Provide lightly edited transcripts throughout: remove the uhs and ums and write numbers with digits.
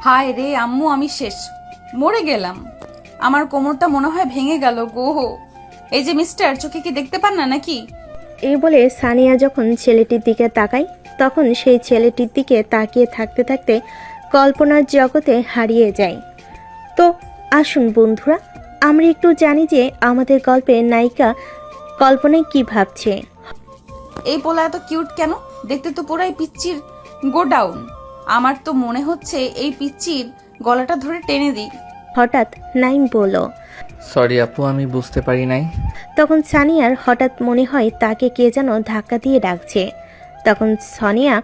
হায় রে আম্মু, আমি শেষ, মরে গেলাম। আমার কোমরটা মনে হয় ভেঙে গেল গো। এই যে মিস্টার, চোখে কি দেখতে পান না নাকি? এই বলে সানিয়া যখন ছেলেটির দিকে তাকায় তখন সেই ছেলেটির দিকে তাকিয়ে থাকতে থাকতে কল্পনার জগতে হারিয়ে যায়। তো আসুন বন্ধুরা, আমরা একটু জানি যে আমাদের গল্পের নায়িকা কল্পনায় কি ভাবছে। এই পোলা এত কিউট কেন? দেখতে তো পুরাই পিচ্চির গোডাউন। আমার তো মনে হচ্ছে এই পিচ্চির গলাটা ধরে টেনে দিই। হঠাৎ নাইম বলল। সরি আপু, আমি বুঝতে পারি নাই। তখন সানিয়ার হঠাৎ মনে হয় তাকে কে যেন ধাক্কা দিয়ে ডাকছে। তখন সানিয়া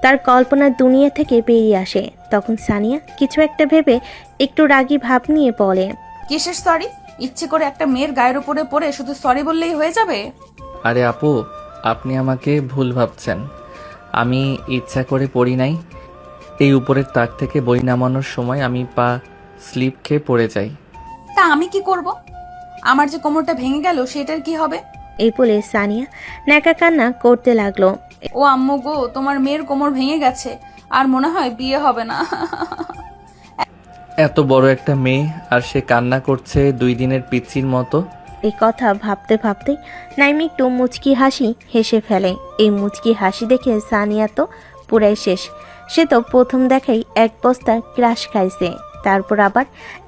তার কল্পনার দুনিয়া থেকে বেরিয়ে আসে। তখন সানিয়া কিছু একটা ভেবে একটু রাগী ভাব নিয়ে বলে, কিসের সরি? ইচ্ছে করে একটা মেয়ের গায়ের উপরে পড়ে শুধু সরি বললেই হয়ে যাবে? আরে আপু, আপনি আমাকে ভুল ভাবছেন। আমি ইচ্ছা করে পড়ি নাই। এই উপরের তাক থেকে বই নামানোর সময় আমি পা স্লিপ খেয়ে পড়ে যাই। তা আমি কি করব? আমার যে কোমরটা ভেঙে গেল সেটার কি হবে? এই বলে সানিয়া ন্যাকা কান্না করতে লাগলো। ও আম্মু গো, তোমার মেয়ের কোমর ভেঙে গেছে, আর মনে হয় বিয়ে হবে না। এত বড় একটা মেয়ে আর সে কান্না করছে 2 দিনের পিচ্চির মতো। এই কথা ভাবতে ভাবতে নাইম একটু মুচকি হাসি হেসে ফেলে। এই মুচকি হাসি দেখে সানিয়া তো পুরাই শেষ। সে তো প্রথম দেখাই এক বস্তা ক্রাশ খাইছে, তারপর আবার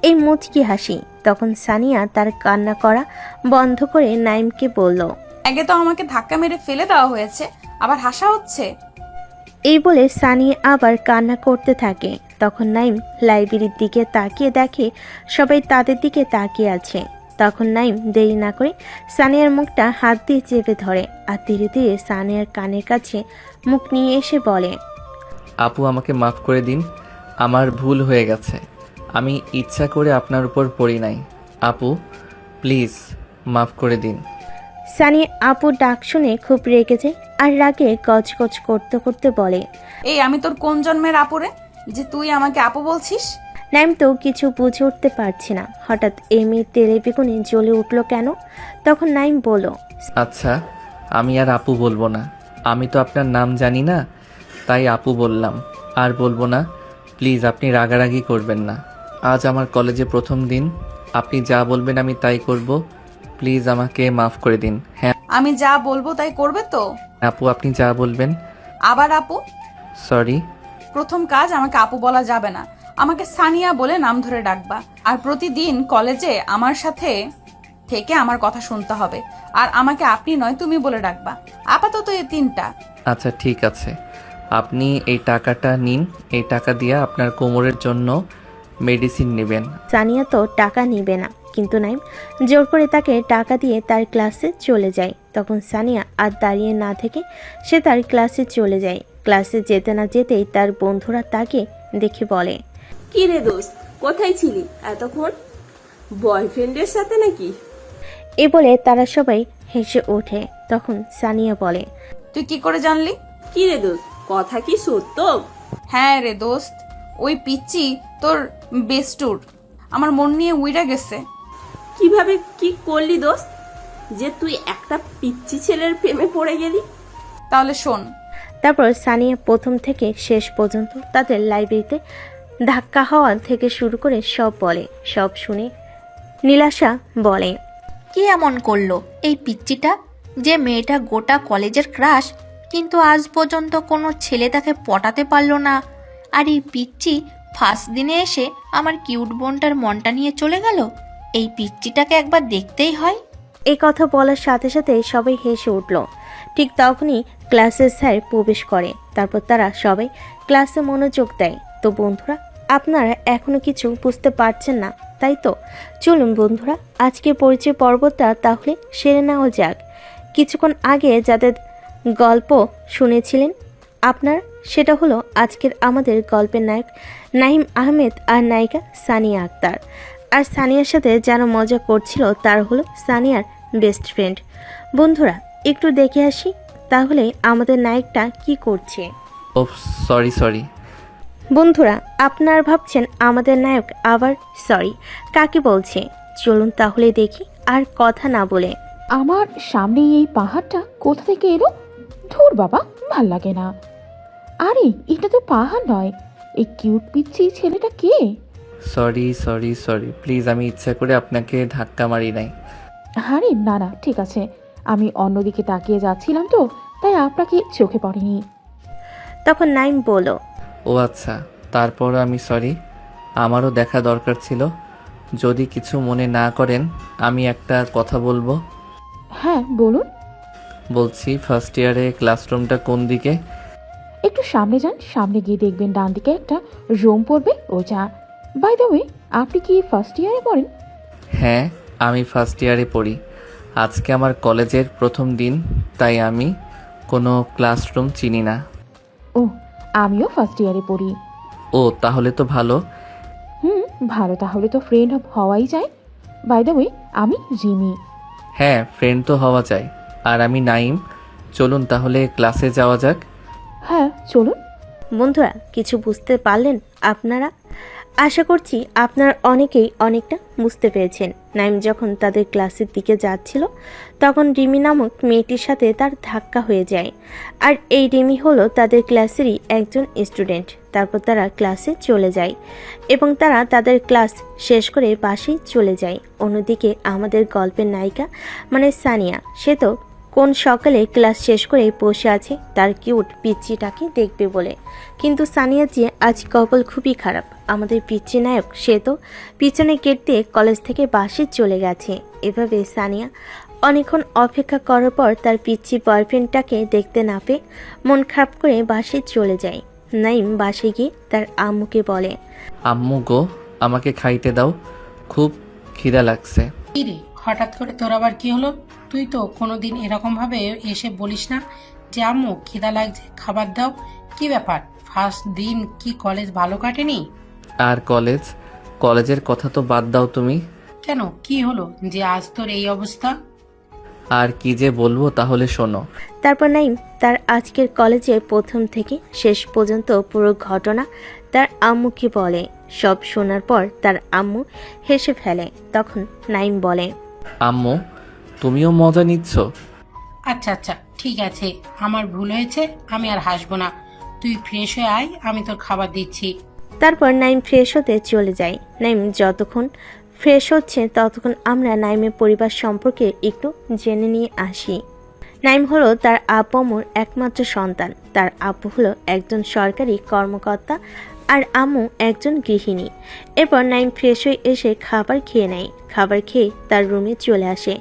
এই মুচকি হাসি। তখন সানিয়া তার কান্না করা বন্ধ করে নাইমকে বলল, আগে তো আমাকে ধাক্কা মেরে ফেলে দেওয়া হয়েছে, আবার হাসা হচ্ছে। এই বলে সানিয়া আবার কান্না করতে থাকে। তখন নাইম লাইব্রেরির দিকে তাকিয়ে দেখে সবাই তাদের দিকে তাকিয়ে আছে। তখন নাইম দেরি না করে সানিয়ার মুখটা হাত দিয়ে চেপে ধরে আর ধীরে ধীরে সানিয়ার কানের কাছে মুখ নিয়ে এসে বলে, আপু আমাকে মাফ করে দিন, আমার ভুল হয়ে গেছে। আমি ইচ্ছা করে আপনার উপর পড়ি নাই। আপু প্লিজ মাফ করে দিন। সানিয়া আপু ডাক শুনে খুব রেগে যায় আর রাগে গজগজ করতে করতে বলে, এই আমি তোর কোন জন্মের আপুরে যে তুই আমাকে আপু বলছিস? নাইম তো কিছু বুঝে উঠতে পারছে না হঠাৎ এই মেয়ের তেলে বেগুনে জ্বলে উঠলো কেন। তখন নাইম বলল, আচ্ছা, আমি আর আপু বলবো না। আমি তো আপনার নাম জানি না, তাই আপু বললাম। আর বলবো না। প্লিজ আপনি রাগারাগি করবেন না। আজ আমার কলেজে প্রথম দিন। আপনি যা বলবেন আমি তাই করব। প্লিজ আমাকে মাফ করে দিন। হ্যাঁ আমি যা বলবো তাই করবে তো? আপু, আপনি যা বলবেন। আবার আপু? সরি। প্রথম কাজ, আমাকে আপু বলা যাবে না, আমাকে সানিয়া বলে নাম ধরে ডাকবা। আর প্রতিদিন কলেজে আমার সাথে থেকে আমার কথা শুনতে হবে। আর আমাকে আপনি নয় তুমি বলে ডাকবা। আপাতত এই 3টা। আচ্ছা ঠিক আছে, আপনি এই টাকাটা নিন। এই টাকা দিয়ে আপনার কোমরের জন্য মেডিসিন নেবেন। সানিয়া তো টাকা নিবে না, কিন্তু নাইম জোর করে তাকে টাকা দিয়ে তার ক্লাসে চলে যায়। তখন সানিয়া আর দাঁড়িয়ে না থেকে সে তার ক্লাসে চলে যায়। ক্লাসে যেতে না যেতেই তার বন্ধুরা তাকে দেখে বলে, কি রে দোস্ত, কোথায় ছিলি এতক্ষণ? বয়ফ্রেন্ডের সাথে নাকি? এ বলে তারা সবাই হেসে ওঠে। তখন সানিয়া বলে, তুই কি করে জানলি? কি রে দোস্ত, কথা কি সত্য? হ্যাঁ রে দোস্ত, ওই পিচ্চি তোর বেস্টুর আমার মন নিয়ে উইরা গেছে। কিভাবে কি করলি দোস্ত, যে তুই একটা পিচ্চি ছেলের প্রেমে পড়ে গেলি? তাহলে শোন। তারপর সানিয়া প্রথম থেকে শেষ পর্যন্ত তাদের লাইব্রেরিতে ধাক্কা হওয়া থেকে শুরু করে সব বলে। সব শুনে নীলাশা বলে, কি এমন করলো এই পিচ্চিটা যে মেয়েটা গোটা কলেজের ক্রাশ, কিন্তু আজ পর্যন্ত কোনো ছেলে তাকে পটাতে পারলো না। আর এই পিচ্চি ফার্স্ট দিনে এসে আমার কিউট বোনটার মনটা নিয়ে চলে গেল। এই পিচ্চিটাকে একবার দেখতেই হয়। এই কথা বলার সাথে সাথে সবাই হেসে উঠল। ঠিক তখনই ক্লাসের স্যার প্রবেশ করে। তারপর তারা সবাই ক্লাসে মনোযোগ দেয়। তো বন্ধুরা, আপনারা এখনো কিছু বুঝতে পারছেন না, তাই তো? চলুন বন্ধুরা, আজকে পরিচয় পর্বটা তাহলে সেরে নেওয়া যাক। কিছুক্ষণ আগে যাদের গল্প শুনেছিলেন আপনারা, সেটা হলো আজকের আমাদের গল্পের নায়ক নাহিম আহমেদ আর নায়িকা সানিয়া আক্তার। আর সানিয়ার সাথে যারা মজা করছিল তার হলো সানিয়ার বেস্ট ফ্রেন্ড। বন্ধুরা, একটু দেখে আসি তাহলে আমাদের নায়কটা কি করছে। ও সরি। বন্ধুরা, আপনারা ভাবছেন আমাদের নায়ক আবার সরি কাকে বলছে। চলুন তাহলে দেখি আর কথা না বলে। আমার সামনে এই পাহাড়টা কোথা থেকে এলো? ধুর বাবা, ভাল লাগে না। আরে এটা তো পাহাড় নয়, এই কিউট পিচ্ছি ছেলেটা কে? সরি সরি সরি, প্লিজ, আমি ইচ্ছা করে আপনাকে ধাক্কা মারি নাই। আরে না না, ঠিক আছে, আমি অন্যদিকে তাকিয়ে যাচ্ছিলাম তো, তাই আপনাকে চোখে পড়েনি। তখন নাইম বলল, ও আচ্ছা, তারপর আমি সরি, আমারও দেখা দরকার ছিল। যদি কিছু মনে না করেন আমি একটা কথা বলবো। হ্যাঁ বলুন। বলছি, ফার্স্ট ইয়ারে ক্লাসরুমটা কোন দিকে? একটু সামনে যান, সামনে গিয়ে দেখবেন ডান দিকে একটা রুম পড়বে, ওইটা। বাই দ্য ওয়ে, আপনি কি ফার্স্ট ইয়ারে পড়েন? হ্যাঁ, আমি ফার্স্ট ইয়ারে পড়ি। আজকে আমার কলেজের প্রথম দিন, তাই আমি কোনো ক্লাসরুম চিনি না। ও, আমিও ফার্স্ট ইয়ারে পড়ি। ও, তাহলে তো ভালো। ভালো, তাহলে তো ফ্রেন্ড হওয়াই যায়। বাই দ্য ওয়ে, আমি রিমি। হ্যাঁ, ফ্রেন্ড তো হওয়া যায়। আর আমি নাইম। চলুন তাহলে ক্লাসে যাওয়া যাক। হ্যাঁ চলুন। বন্ধুরা কিছু বুঝতে পারলেন আপনারা? আশা করছি আপনার অনেকেই অনেকটা বুঝতে পেরেছেন। নাইম যখন তাদের ক্লাসের দিকে যাচ্ছিল তখন রিমি নামক মেয়েটির সাথে তার ধাক্কা হয়ে যায়। আর এই রিমি হলো তাদের ক্লাসেরই একজন স্টুডেন্ট। তারপর তারা ক্লাসে চলে যায় এবং তারা তাদের ক্লাস শেষ করে বাসেই চলে যায়। অন্যদিকে আমাদের গল্পের নায়িকা মানে সানিয়া, সে তো কোন সকালে ক্লাস শেষ করে বসে আছে তার কিউট পিচ্চিটাকে দেখবে বলে। কিন্তু সানিয়া যে আজ কপাল খুবই খারাপ। আমাদের পিচ্চি নায়ক সে তো পিছনে গেট দিয়ে কলেজ থেকে বাসে চলে গেছে। এভাবে সানিয়া অনেকক্ষণ অপেক্ষা করার পর তার পিচ্চি বয়ফ্রেন্ডটাকে দেখতে না পেয়ে মন খারাপ করে বাসে চলে যায়। নাইম বাসে গিয়ে তার আম্মুকে বলে, আম্মু গো, আমাকে খাইতে দাও, খুব খিদা লাগছে। কি রে, হঠাৎ করে তোর আবার কি হলো? তুই তো কোনোদিন এরকম ভাবে এসে বলিস না যে আম্মু খিদা লাগছে, খাবার দাও। কি ব্যাপার, ফার্স্ট দিন কি কলেজ ভালো কাটেনি? আর কলেজের কথা তো বাদ দাও তুমি। কেন, কি হলো যে আজ তোর এই অবস্থা? আর কি যে বলবো, তাহলে শোনো। তারপর নাইম তার আজকের কলেজে প্রথম থেকে শেষ পর্যন্ত পুরো ঘটনা তার আম্মুকে বলে। সব শোনার পর তার আম্মু হেসে ফেলে। তখন নাইম বলে, আম্মু, তুমিও মজা নিচ্ছ? আচ্ছা আচ্ছা, ঠিক আছে, আমার ভুল হয়েছে, আমি আর হাসবো না। তুই ফ্রেশ হয়ে আয়, আমি তোর খাবার দিচ্ছি। তারপর নাইম ফ্রেশ হতে চলে যায়। নাইম যতক্ষণ ফ্রেশ হচ্ছে ততক্ষণ আমরা নাইমের পরিবার সম্পর্কে একটু জেনে নিয়ে আসি। নাইম হলো তার আব্বু আম্মুর একমাত্র সন্তান। তার আব্বু হলো একজন সরকারি কর্মকর্তা আর আম্মু একজন গৃহিণী। এরপর নাইম ফ্রেশ হয়ে এসে খাবার খেয়ে নেয়। খাবার খেয়ে তার রুমে চলে আসে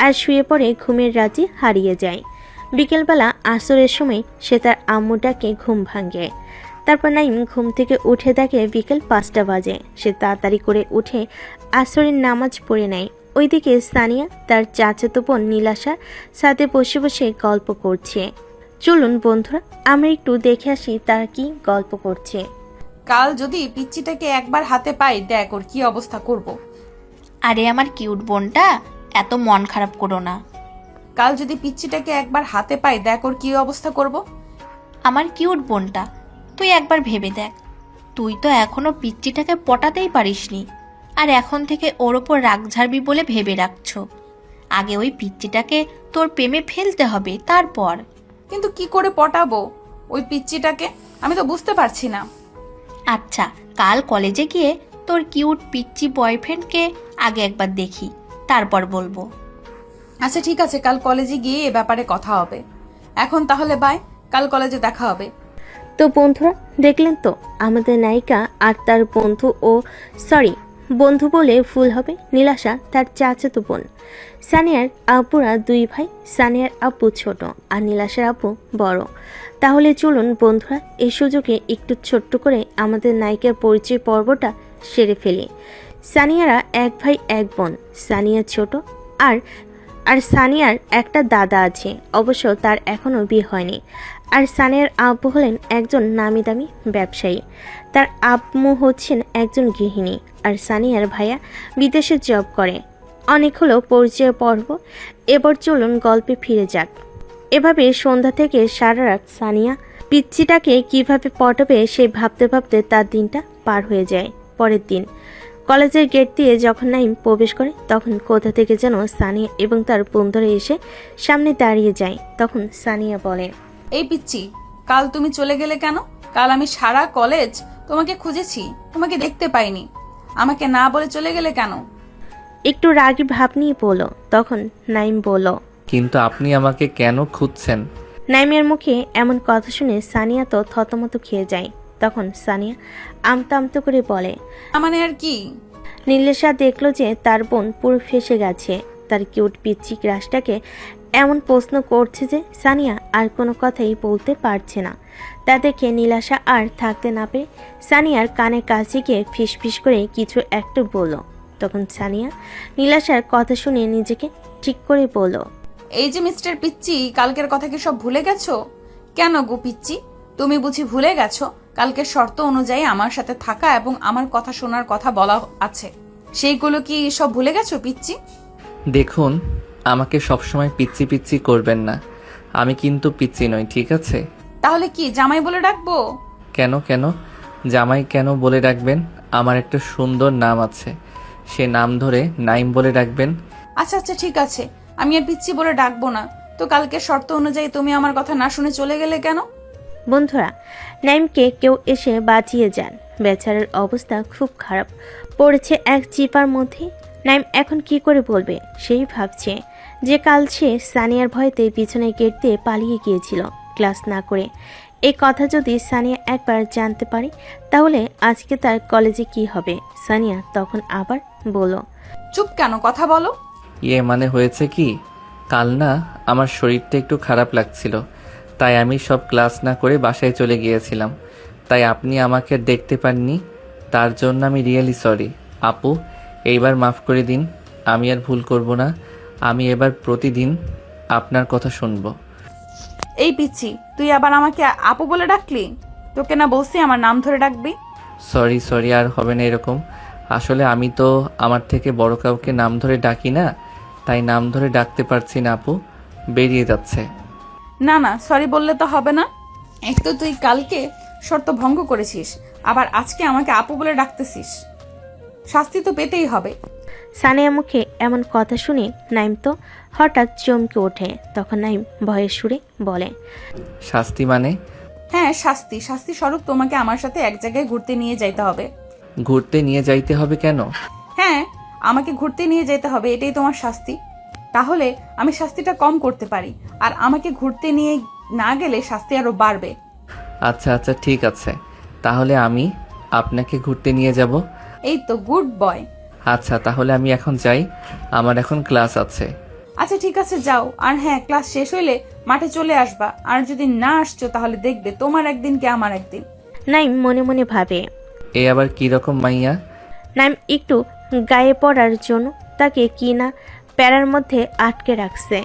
আর শুয়ে পড়ে ঘুমের রাজ্যে হারিয়ে যায়। বিকেলবেলা আসরের সময় সে তার আম্মুটাকে ঘুম ভাঙে। তারপর নাইম ঘুম থেকে উঠে দেখে বিকেল 5টা বাজে। সে তাড়াতাড়ি করে উঠে আসরের নামাজ পড়ে নেয়। ওইদিকে সানিয়া তার চাচাতো বোন নীলাশার সাথে বসে বসে গল্প করছে। চলুন বন্ধুরা আমরা একটু দেখে আসি তারা কি গল্প করছে। কাল যদি পিচ্চিটাকে একবার হাতে পাই, দেখ ওর কি অবস্থা করব। আরে আমার কিউট বোনটা, এত মন খারাপ করো না। কাল যদি পিচ্চিটাকে একবার হাতে পাই, দেখ ওর কি অবস্থা করব। আমার কিউট বোনটা, তুই একবার ভেবে দেখ, তুই তো এখনো পিচ্চিটাকে পটাতেই পারিসনি, আর এখন থেকে ওর ওপর রাগ ঝাড়বি বলে ভেবে রাখছো। আগে ওই পিচ্চিটাকে তোর প্রেমে ফেলতে হবে, তারপর। কিন্তু কি করে পটাবো ওই পিচ্চিটাকে, আমি তো বুঝতে পারছি না। আচ্ছা, কাল কলেজে গিয়ে তোর কিউট পিচ্চি বয়ফ্রেন্ডকে আগে একবার দেখি, তারপর বলবো। আচ্ছা ঠিক আছে, কাল কলেজে গিয়ে এ ব্যাপারে কথা হবে। এখন তাহলে বাই, কাল কলেজে দেখা হবে। তো বন্ধুরা দেখলেন তো আমাদের নায়িকা আর তার বন্ধু, ও সরি বন্ধু বলে ভুল হবে, নীলাশা তার চাচাতো বোন। সানিয়ার আব্বুরা দুই ভাই। সানিয়ার আব্বু ছোট আর নীলাশার আব্বু বড়। তাহলে চলুন বন্ধুরা এই সুযোগে একটু ছোট্ট করে আমাদের নায়িকার পরিচয় পর্বটা সেরে ফেলি। সানিয়ারা এক ভাই এক বোন। সানিয়া ছোট আর সানিয়ার একটা দাদা আছে, অবশ্য তার এখনও বিয়ে হয়নি। আর সানিয়ার আব্বু হলেন একজন নামি দামি ব্যবসায়ী। তার আম্মু হচ্ছেন একজন গৃহিণী। আর সানিয়ার ভাইয়া বিদেশে জব করে। অনেক হলো পরিচয় পর্ব, এবার চলুন গল্পে ফিরে যাক। এভাবে সন্ধ্যা থেকে সারা রাত সানিয়া পিচ্চিটাকে কিভাবে পটাবে সেই ভাবতে ভাবতে তার দিনটা পার হয়ে যায়। পরের দিন কলেজের গেট দিয়ে যখন নাইম প্রবেশ করে তখন কোথা থেকে যেন সানিয়া এবং তার বন্ধুরা এসে সামনে দাঁড়িয়ে যায়। তখন সানিয়া বলে, এই পিচ্চি, কাল তুমি চলে গেলে কেন? কাল আমি সারা কলেজ তোমাকে খুঁজেছি, তোমাকে দেখতে পাইনি। আমাকে না বলে চলে গেলে কেন? একটু রাগী ভাব নিয়ে বলল। তখন নাইম বলল। কিন্তু আপনি আমাকে কেন খুঁজছেন? নাইমের মুখে এমন কথা শুনে সানিয়া তো থতমত খেয়ে যায়। তখন সানিয়া আমতা আমতা করে বলে। মানে আর কি? নীলেশা দেখলো যে তার বোন পুরো ফেসে গেছে। তার কিউট পিচ্চি ক্রাশটাকে এমন প্রশ্ন করছে যে সানিয়া আর কোনো কথাই বলতে পারছে না। তা দেখে নীলাশা আর থাকতে না পেরে সানিয়ার কানে কাছে গিয়ে ফিসফিস করে কিছু একটা বলল। তখন সানিয়া নীলাশার কথা শুনে নিজেকে ঠিক করে বলল। এই যে মিস্টার পিচ্চি, কালকের কথা কি সব ভুলে গেছো? কেন গো পিচ্চি, তুমি বুঝি ভুলে গেছো কালকের শর্ত অনুযায়ী আমার সাথে থাকা এবং আমার কথা শোনার কথা বলা আছে? সেইগুলো কি সব ভুলে গেছো পিচ্চি? দেখুন, আমাকে সবসময় পিচ্চি পিচ্চি করবেন না। আমি কিন্তু পিচ্চি নই, ঠিক আছে? তাহলে কি জামাই বলে ডাকবো? কেন কেন জামাই কেন বলে ডাকবেন? আমার একটা সুন্দর নাম আছে, সে নাম ধরে নাইম বলে ডাকবেন। আচ্ছা আচ্ছা ঠিক আছে, আমি আর পিচ্চি বলে ডাকবো না। তো কালকের শর্ত অনুযায়ী তুমি আমার কথা না শুনে চলে গেলে কেন? বন্ধুরা, নাইমকে কেউ এসে বাঁচিয়ে যান। বেচারার অবস্থা খুব খারাপ, পড়েছে এক চিপার মধ্যে। নাইম এখন কি করে বলবে সেই ভাবছে যে কাল সে সানিয়ার ভয়তে পিছনে গেট দিয়ে পালিয়ে গিয়েছিল ক্লাস না করে। এই কথা যদি সানিয়া একবার জানতে পারে তাহলে আজকে তার কলেজে কি হবে। সানিয়া তখন আবার বলল। চুপ কেন, কথা বলো। মানে হয়েছে কি, কাল না আমার শরীরটা একটু খারাপ লাগছিল, তাই আমি সব ক্লাস না করে বাসায় চলে গিয়েছিলাম। তাই আপনি আমাকে দেখতে পাননি, তার জন্য আমি রিয়েলি সরি। আপু, এইবার মাফ করে দিন, আমি আর ভুল করব না। আমি এবার প্রতিদিন আপনার কথা শুনবো। এই পিচ্চি, তুই আবার আমাকে আপু বলে ডাকলি? তোকে না বলছি আমার নাম ধরে ডাকবি? সরি সরি, আর হবে না এরকম। আসলে আমি তো আমার থেকে বড় কাউকে নাম ধরে ডাকি না, তাই নাম ধরে ডাকতে পারছি না আপু, বেরিয়ে যাচ্ছে। না না, সরি বললে তো হবে না। এক তো তুই কালকে শর্ত ভঙ্গ করেছিস, আবার আজকে আমাকে আপু বলে ডাকতেছিস। শাস্তি তো পেতেই হবে। সানিয়া মুখে এমন কথা শুনে নাইম তো হঠাৎ চমকে ওঠে। তখন নাইম ভয়ের সুরে বলে। শাস্তি মানে? হ্যাঁ শাস্তি, শাস্তি স্বরূপ তোমাকে আমার সাথে এক জায়গায় ঘুরতে নিয়ে যাইতে হবে। ঘুরতে নিয়ে যাইতে হবে কেন? হ্যাঁ, আমাকে ঘুরতে নিয়ে যেতে হবে, এটাই তোমার শাস্তি। তাহলে আমি শাস্তিটা কম করতে পারি, আর আমাকে ঘুরতে নিয়ে না গেলে শাস্তি আরো বাড়বে। আচ্ছা আচ্ছা ঠিক আছে, তাহলে আমি আপনাকে ঘুরতে নিয়ে যাব। এই তো গুড বয়। আচ্ছা তাহলে আমি এখন যাই, আমার এখন ক্লাস আছে। আচ্ছা ঠিক আছে যাও, আর হ্যাঁ ক্লাস শেষ হইলে মাঠে চলে আসবা। আর যদি না আসছো তাহলে দেখবে তোমার একদিন কি আমার একদিন। নাইম মনে মনে ভাবে। এ আবার কি রকম মাইয়া? নাইম একটু গায়ে পড়ার জন্য তাকে কি না প্যারার মধ্যে আটকে রাখছে।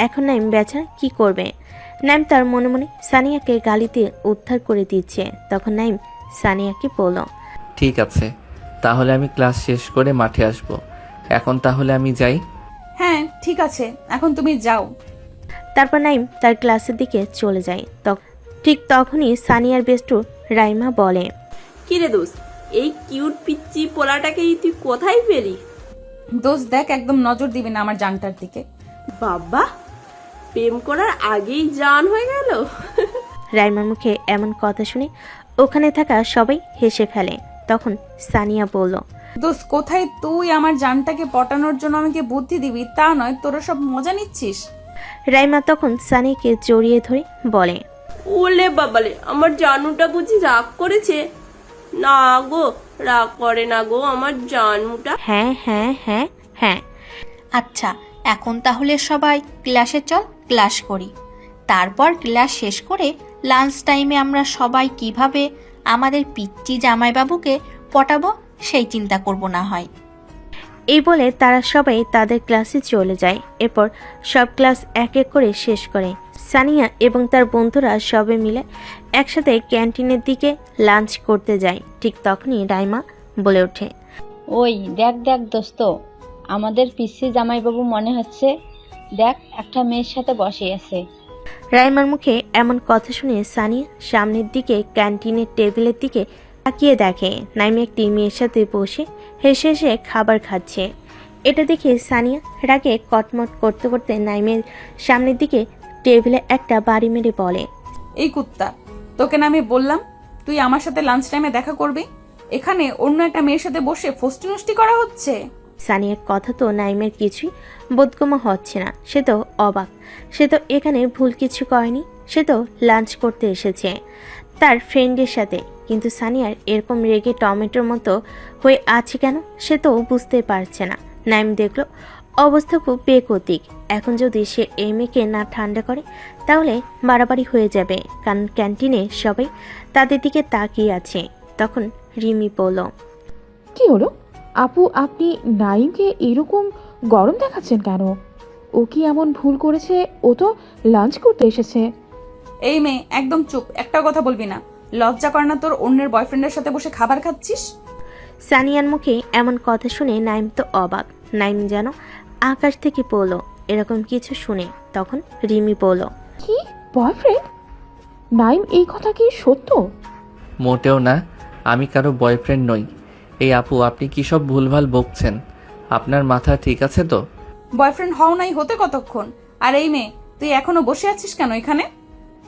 এখন নাইম বেচারা কি করবে। নাইম তার মনে মনে সানিয়াকে গালিতে উদ্ধার করে দিচ্ছে। তখন নাইম সানিয়াকে বলল। ঠিক আছে, তাহলে আমি ক্লাস শেষ করে মাঠে আসব। এখন তাহলে আমি যাই। হ্যাঁ ঠিক আছে, এখন তুমি যাও। তারপর নাইম তার ক্লাসের দিকে চলে যায়। ঠিক তখনই সানিয়ার বেস্টু রাইমা বলে। কিরে দোস্ত, এই কিউট পিচ্চি পোলাটাকেই তুই কোথায় পেলি? দোস্ত দেখ, একদম নজর দিবি না আমার জানটার দিকে। বাবা, প্রেম করার আগেই জান হয়ে গেল। রাইমার মুখে এমন কথা শুনে ওখানে থাকা সবাই হেসে ফেলে। তখন সানিয়া বলল। দোস্ত কোথায় তুই আমার জানটাকে পটানোর জন্য আমাকে বুদ্ধি দিবি তা নয়, তোরা সব মজা নিচ্ছিস। রাইমা তখন সানিয়াকে জড়িয়ে ধরে বলে। ওলে বাবালে, আমার জানুটা বুঝি রাগ করেছে? না গো, রাগ করে না গো আমার জানুটা। হ্যাঁ হ্যাঁ হ্যাঁ হ্যাঁ। আচ্ছা, এখন তাহলে সবাই ক্লাসে চল, ক্লাস করি। তারপর ক্লাস শেষ করে লাঞ্চ টাইমে আমরা সবাই কিভাবে আমাদের পিচ্চি জামাইবাবুকে পটাবো সেই চিন্তা করব না হয়। এই বলে তারা সবাই তাদের ক্লাসে চলে যায়। এরপর সব ক্লাস এক এক করে শেষ করে সানিয়া এবং তার বন্ধুরা সবে মিলে একসাথে ক্যান্টিনের দিকে লাঞ্চ করতে যায়। ঠিক তখনই রাইমা বলে ওঠে। ওই দেখ দেখ দোস্ত, আমাদের পিসি জামাইবাবু মনে হচ্ছে, দেখ একটা মেয়ের সাথে বসে আছে। রাইমার মুখে এমন কথা শুনে সানিয়া সামনের দিকে ক্যান্টিনের টেবিলের দিকে তাকিয়ে দেখে নাইম একটি মেয়ের সাথে বসে হেসে হেসে খাবার খাচ্ছে। এটা দেখে সানিয়া রাগে কটমট করতে করতে নাইমের সামনের দিকে টেবিলে একটা বাড়ি মেরে বলে। এই কুত্তা, তোকে না আমি বললাম তুই আমার সাথে লাঞ্চ টাইমে দেখা করবি? এখানে অন্য একটা মেয়ের সাথে বসে ফষ্টি নষ্টি করা হচ্ছে। সানিয়ার কথা তো নাইমের কিছুই বোধগম্য হচ্ছে না। সে তো অবাক। সে তো এখানে ভুল কিছু করেনি। সে তো লাঞ্চ করতে এসেছে তার ফ্রেন্ডের সাথে, কিন্তু সানিয়ার এরকম রেগে টমেটোর মতো হয়ে আছে কেন সে তো বুঝতে পারছে না। নাইম দেখলো অবস্থা খুব বেগতিক। এখন যদি সে এই মেয়েকে না ঠান্ডা করে তাহলে বাড়াবাড়ি হয়ে যাবে, কারণ ক্যান্টিনে সবাই তাদের দিকে তাকিয়ে আছে। তখন রিমি বলল, কি হলো আপু, আপনি নাইমকে এরকম গরম দেখাচ্ছেন কেন? ও কি এমন ভুল করেছে? ও তো লাঞ্চ করতে এসেছে। এই মেয়ে, একদম চুপ, একটা কথা বলবি না। লজ্জা করে না তোর অন্যের বয়ফ্রেন্ডের সাথে বসে খাবার খাচ্ছিস? সানিয়ার মুখে এমন কথা শুনে নাইম তো অবাক। নাইম যেন আকাশ থেকে পড়লো এরকম কিছু শুনে। তখন রিমি বলল, কি বয়ফ্রেন্ড? নাইম, এই কথা কি সত্য? মোটেও না, আমি কারো বয়ফ্রেন্ড নই। এই আপু, আপনি কি সব ভুলভাল বকছেন? আপনার মাথা ঠিক আছে তো? বয়ফ্রেন্ড হও নাই হতে কতক্ষণ? আর এই মেয়ে, তুই এখনো বসে আছিস কেন এখানে?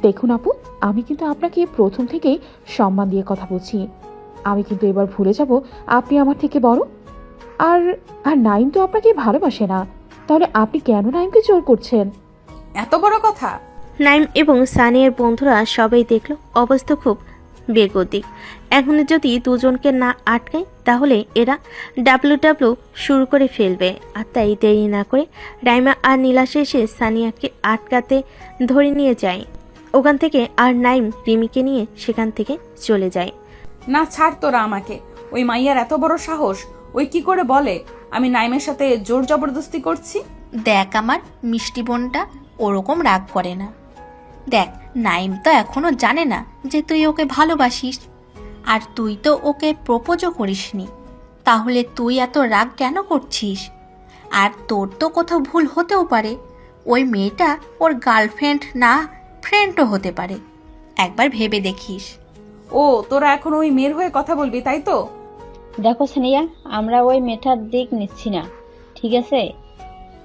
দেখুন আপু, আমি কিন্তু আপনাকে প্রথম থেকেই সম্মান দিয়ে কথা বলছি। আমি কিন্তু এবার ভুলে যাব আপনি আমার থেকে বড়। আর আর নাইম তো আপনাকে ভালোবাসে না, তাহলে আপনি কেন নাইমকে জোর করছেন? এত বড় কথা? নাইম এবং সানিয়ার বন্ধুরা সবাই দেখলো অবস্থা খুব বেগতিক। এখন যদি দুজনকে না আটকায় তাহলে এরা ডাব্লু শুরু করে ফেলবে। আর তাই দেরি না করে রাইমা আর নীলাশ এসে সানিয়াকে আটকাতে ধরে নিয়ে যায় ওখান থেকে। আর নাইম রিমিকে নিয়ে সেখান থেকে চলে যায়। না, ছাড় তোরা আমাকে। ওই মাইয়ার এত বড় সাহস! ওই কি করে বলে আমি নাইমের সাথে জোর জবরদস্তি করছি? দেখ আমার মিষ্টি বোনটা ওরকম রাগ করে না। দেখ, নাইম তো এখনো জানে না যে তুই ওকে ভালোবাসিস, আর তুই তো ওকে প্রপোজও করিসনি। তাহলে তুই এত রাগ কেন করছিস? আর তোর তো কোথাও ভুল হতেও পারে। ওই মেয়েটা ওর গার্লফ্রেন্ড না, ফ্রেন্ডও হতে পারে। একবার ভেবে দেখিস। ও, তোরা এখন ওই মেয়ের হয়ে কথা বলবি, তাই তো? দেখো সানিয়া, আমরা ওই মেয়েটার দিক নিচ্ছি না, ঠিক আছে?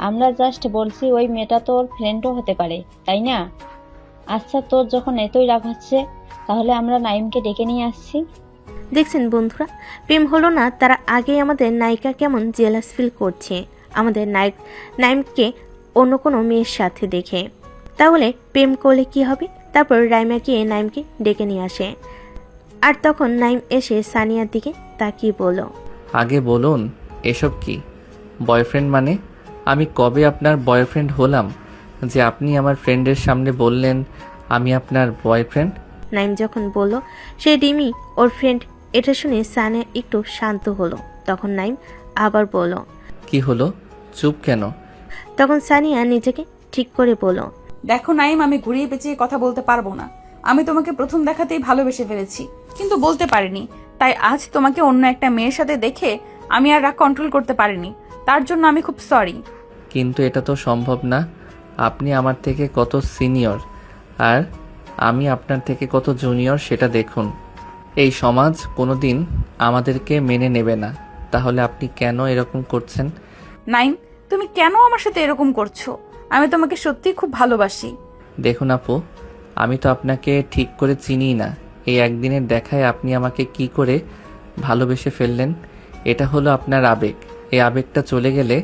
আমরা জাস্ট বলছি ওই মেয়েটা তোর ফ্রেন্ডও হতে পারে, তাই না? আচ্ছা, তোর যখন এতই রাগ হচ্ছে তাহলে আমরা নাইমকে ডেকে নিয়ে আসছি। দেখছেন বন্ধুরা, প্রেম হলো না, তারা আগেই আমাদের নায়িকা কেমন জেলাস ফিল করছে আমাদের নাইমকে অন্য কোনো মেয়ের সাথে দেখে। তাহলে প্রেম করলে কি হবে? তারপর রাইমা গিয়ে নাইমকে ডেকে নিয়ে আসে। আর তখন নাইম এসে সানিয়ার দিকে তাকিয়ে বলল, আগে বলুন, এসব কি? বয়ফ্রেন্ড মানে? আমি কবে আপনার বয়ফ্রেন্ড হলাম যে আপনি আমার ফ্রেন্ডের সামনে বললেন আমি আপনার বয়ফ্রেন্ড? নাইম যখন বলল সে রিমি ওর ফ্রেন্ড, এটা শুনে সানিয়া একটু শান্ত হলো। তখন নাইম আবার বলল, কি হলো, চুপ কেন? তখন সানিয়া নিজেকে ঠিক করে বলল, দেখো নাইম, আমি ঘুরিয়ে পেঁচিয়ে কথা বলতে পারবো না। আমি তোমাকে প্রথম দেখাতেই ভালোবেসে ফেলেছি, কিন্তু বলতে পারিনি। তাই আজ তোমাকে অন্য একটা মেয়ের সাথে দেখে আমি আর রাগ কন্ট্রোল করতে পারিনি। তার জন্য আমি খুব সরি। কিন্তু এটা তো সম্ভব না। আপনি আমার থেকে কত সিনিয়র আর আমি আপনার থেকে কত জুনিয়র, সেটা দেখুন। এই সমাজ কোনোদিন আমাদেরকে মেনে নেবে না। তাহলে আপনি কেন এরকম করছেন? নাইম, তুমি কেন আমার সাথে এরকম করছো? আমি তোমাকে সত্যিই খুব ভালোবাসি। দেখুন আপু, আমি তো আপনাকে ঠিক করে চিনিই না। এই একদিনের দেখায় আপনি আমাকে কি করে ভালোবেসে ফেললেন? এটা হলো আপনার আবেগ। এই আবেগটা চলে গেলে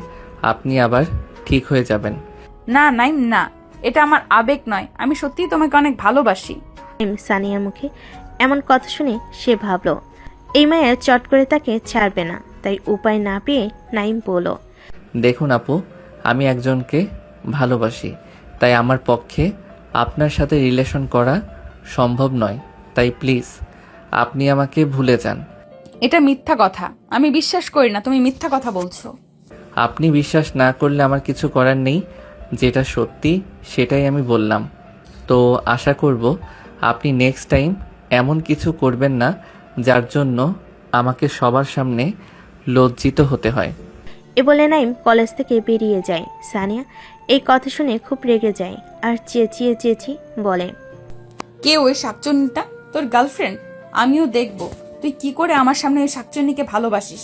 আপনি আবার ঠিক হয়ে যাবেন। না নাইম, না, এটা আমার আবেগ নয়। আমি সত্যিই তোমাকে অনেক ভালোবাসি। নাইম সানিয়ার মুখে এমন কথা শুনে সে ভাবল এই মায়া চট করে তাকে ছাড়বে না। তাই উপায় না পেয়ে নাইম বলল, দেখুন আপু, আমি একজনকে ভালোবাসি, তাই আমার পক্ষে আপনার সাথে রিলেশন করা সম্ভব নয়। তাই প্লিজ আপনি আমাকে ভুলে যান। এটা মিথ্যা কথা, আমি বিশ্বাস করি না তুমি মিথ্যা কথা বলছো। আপনি বিশ্বাস না করলে আমার কিছু করার নেই। যেটা সত্যি সেটাই আমি বললাম। তো আশা করব আপনি নেক্সট টাইম এমন কিছু করবেন না যার জন্য আমাকে সবার সামনে লজ্জিত হতে হয়। এ বলে নাইম কলেজ থেকে বেরিয়ে যায়। সানিয়া এই কথা শুনে খুব রেগে যায় আর চেঁচিয়ে বলে, কে ওই শাকচুন্নিটা? তোর গার্লফ্রেন্ড? আমিও দেখব তুই কি করে আমার সামনে ওই শাকচুন্নিকে ভালোবাসিস।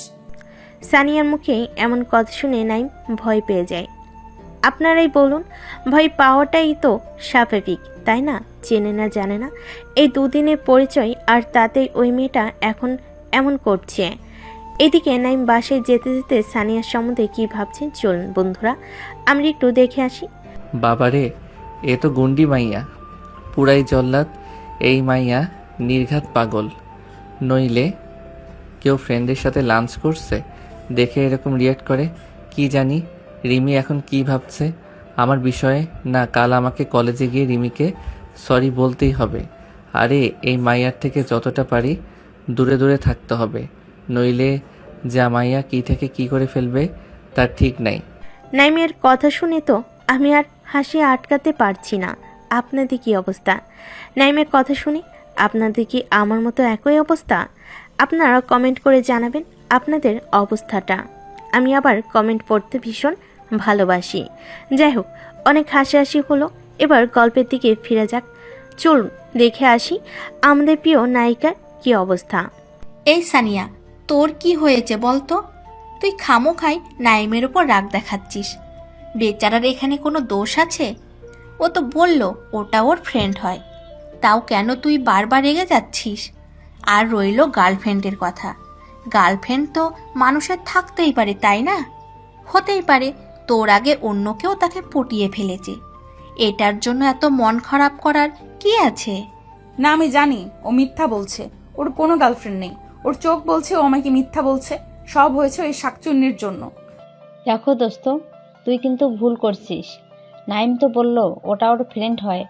সানিয়ার মুখে এমন কথা শুনে নাইম ভয় পেয়ে যায়। আপনারাই বলুন, ভয় পাওয়াটাই তো স্বাভাবিক, তাই না? চেনে না জানে না, এই দুদিনের পরিচয়, আর তাতেই ওই মেয়েটা এখন এমন করছে। এদিকে নাইম বাসায় যেতে যেতে সানিয়ার সম্বন্ধে কি ভাবছেন চলুন বন্ধুরা আমরা একটু দেখে আসি। বাবারে, এ তো গুন্ডি মাইয়া, পুরাই জল্লাদ। এই মাইয়া নির্ঘাত পাগল। নইলে কেউ ফ্রেন্ডের সাথে লাঞ্চ করছে দেখে এরকম রিয়াক্ট করে। কি জানি রিমি এখন কি ভাবছে আমার বিষয়ে। না, কাল আমাকে কলেজে গিয়ে রিমিকে সরি বলতেই হবে। আরে এই মাইয়ার থেকে যতটা পারি দূরে দূরে থাকতে হবে, নইলে যা মাইয়া কি থেকে কি করে ফেলবে তার ঠিক নাই। নাইমের কথা শুনে তো আমি আর হাসি আটকাতে পারছি না। আপনাদের কি অবস্থা? নাইমের কথা শুনে আপনাদের কি আমার মতো একই অবস্থা? আপনারা কমেন্ট করে জানাবেন আপনাদের অবস্থাটা। আমি আবার কমেন্ট পড়তে ভীষণ ভালোবাসি। যাই হোক, অনেক হাসাহাসি হলো, এবার গল্পের দিকে ফিরে যাক। চলুন দেখে আসি আমাদের প্রিয় নায়িকার কি অবস্থা। এই সানিয়া, তোর কি হয়েছে বলতো? তুই খামোখাই নাইমের ওপর রাগ দেখাচ্ছিস। বেচারার এখানে কোনো দোষ আছে? ও তো বলল ওটা ওর ফ্রেন্ড হয়, তাও কেন তুই বারবার রেগে যাচ্ছিস? আর রইল গার্লফ্রেন্ডের কথা। গার্লফ্রেন্ড তো মানুষের থাকতেই পারে, তাই না? হতেই পারে তোর আগে অন্য কেউ তাকে পটিয়ে ফেলেছে। এটার জন্য এত মন খারাপ করার কি আছে? না, আমি জানি ও মিথ্যা বলছে। ওর কোনো গার্লফ্রেন্ড নেই। ওর চোখ বলছে ও আমাকে মিথ্যা বলছে। সব হয়েছে ওই শাকচুন্নির জন্য। দেখো দোস্ত, তুই কিন্তু ভুল করছিস। নাইম তো বলল ওটা ওর ফ্রেন্ড হয়।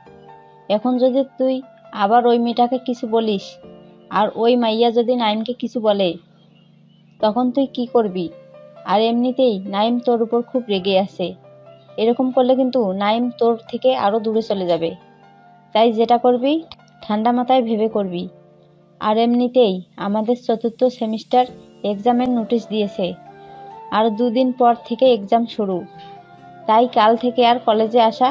এখন যদি তুই আবার ওই মেয়েটাকে কিছু বলিস, আর ওই মাইয়া যদি নাইমকে কিছু বলে, তখন তুই কি করবি? আর এমনিতেই নাইম তোর উপর খুব রেগে আছে। এরকম করলে কিন্তু নাইম তোর থেকে আরো দূরে চলে যাবে। তাই যেটা করবি ঠান্ডা মাথায় ভেবে করবি। আর এমনিতেই আমাদের 4th সেমিস্টার এক্সামের নোটিশ দিয়েছে, আর 2 দিন পর থেকে এক্সাম শুরু। তাই কাল থেকে আর কলেজে আসা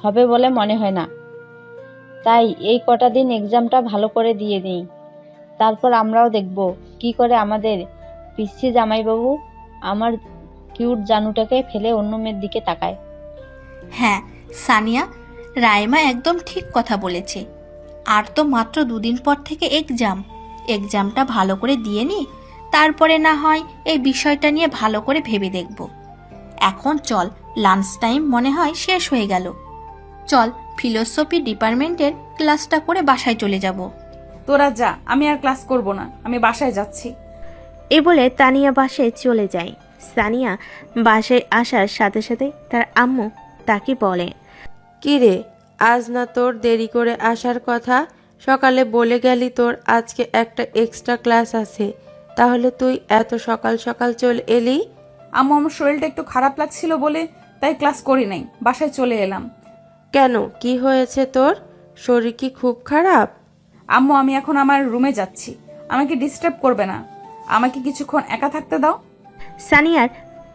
হবে বলে মনে হয় না। তাই এই কটা দিন এক্সামটা ভালো করে দিয়ে নিই, তারপর আমরাও দেখব কি করে আমাদের পিচ্ছি জামাইবাবু আমার কিউট জানুটাকে ফেলে অন্য মেয়ের দিকে তাকায়। হ্যাঁ সানিয়া, রাইমা একদম ঠিক কথা বলেছে। আর তো মাত্র 2 দিন পর থেকে এক্সামটা ভালো করে দিয়ে নি, তারপরে না হয় এই বিষয়টা নিয়ে ভালো করে ভেবে দেখব। এখন চল, লাঞ্চ টাইম মনে হয় শেষ হয়ে গেল। চল ফিলোসফি ডিপার্টমেন্টের ক্লাসটা করে বাসায় চলে যাব। তোরা যা, আমি আর ক্লাস করব না, আমি বাসায় যাচ্ছি। এ বলে তানিয়া বাসায় চলে যায়। সানিয়া বাসায় আসার সাথে সাথে তার আম্মু তাকে বলে, কি রে, আজ না তোর দেরি করে আসার কথা? সকালে বলে গেলি তোর আজকে একটা এক্সট্রা ক্লাস আছে, তাহলে তুই এত সকাল সকাল চলে এলি? আম্মু, আমার শরীরটা একটু খারাপ লাগছিল বলে তাই ক্লাস করি নাই, বাসায় চলে এলাম। কেন, কি হয়েছে তোর? শরীর কি খুব খারাপ? আম্মু, আমি এখন আমার রুমে যাচ্ছি, আমাকে ডিস্টার্ব করবে না, আমাকে কিছুক্ষণ একা থাকতে দাও। সানিয়ার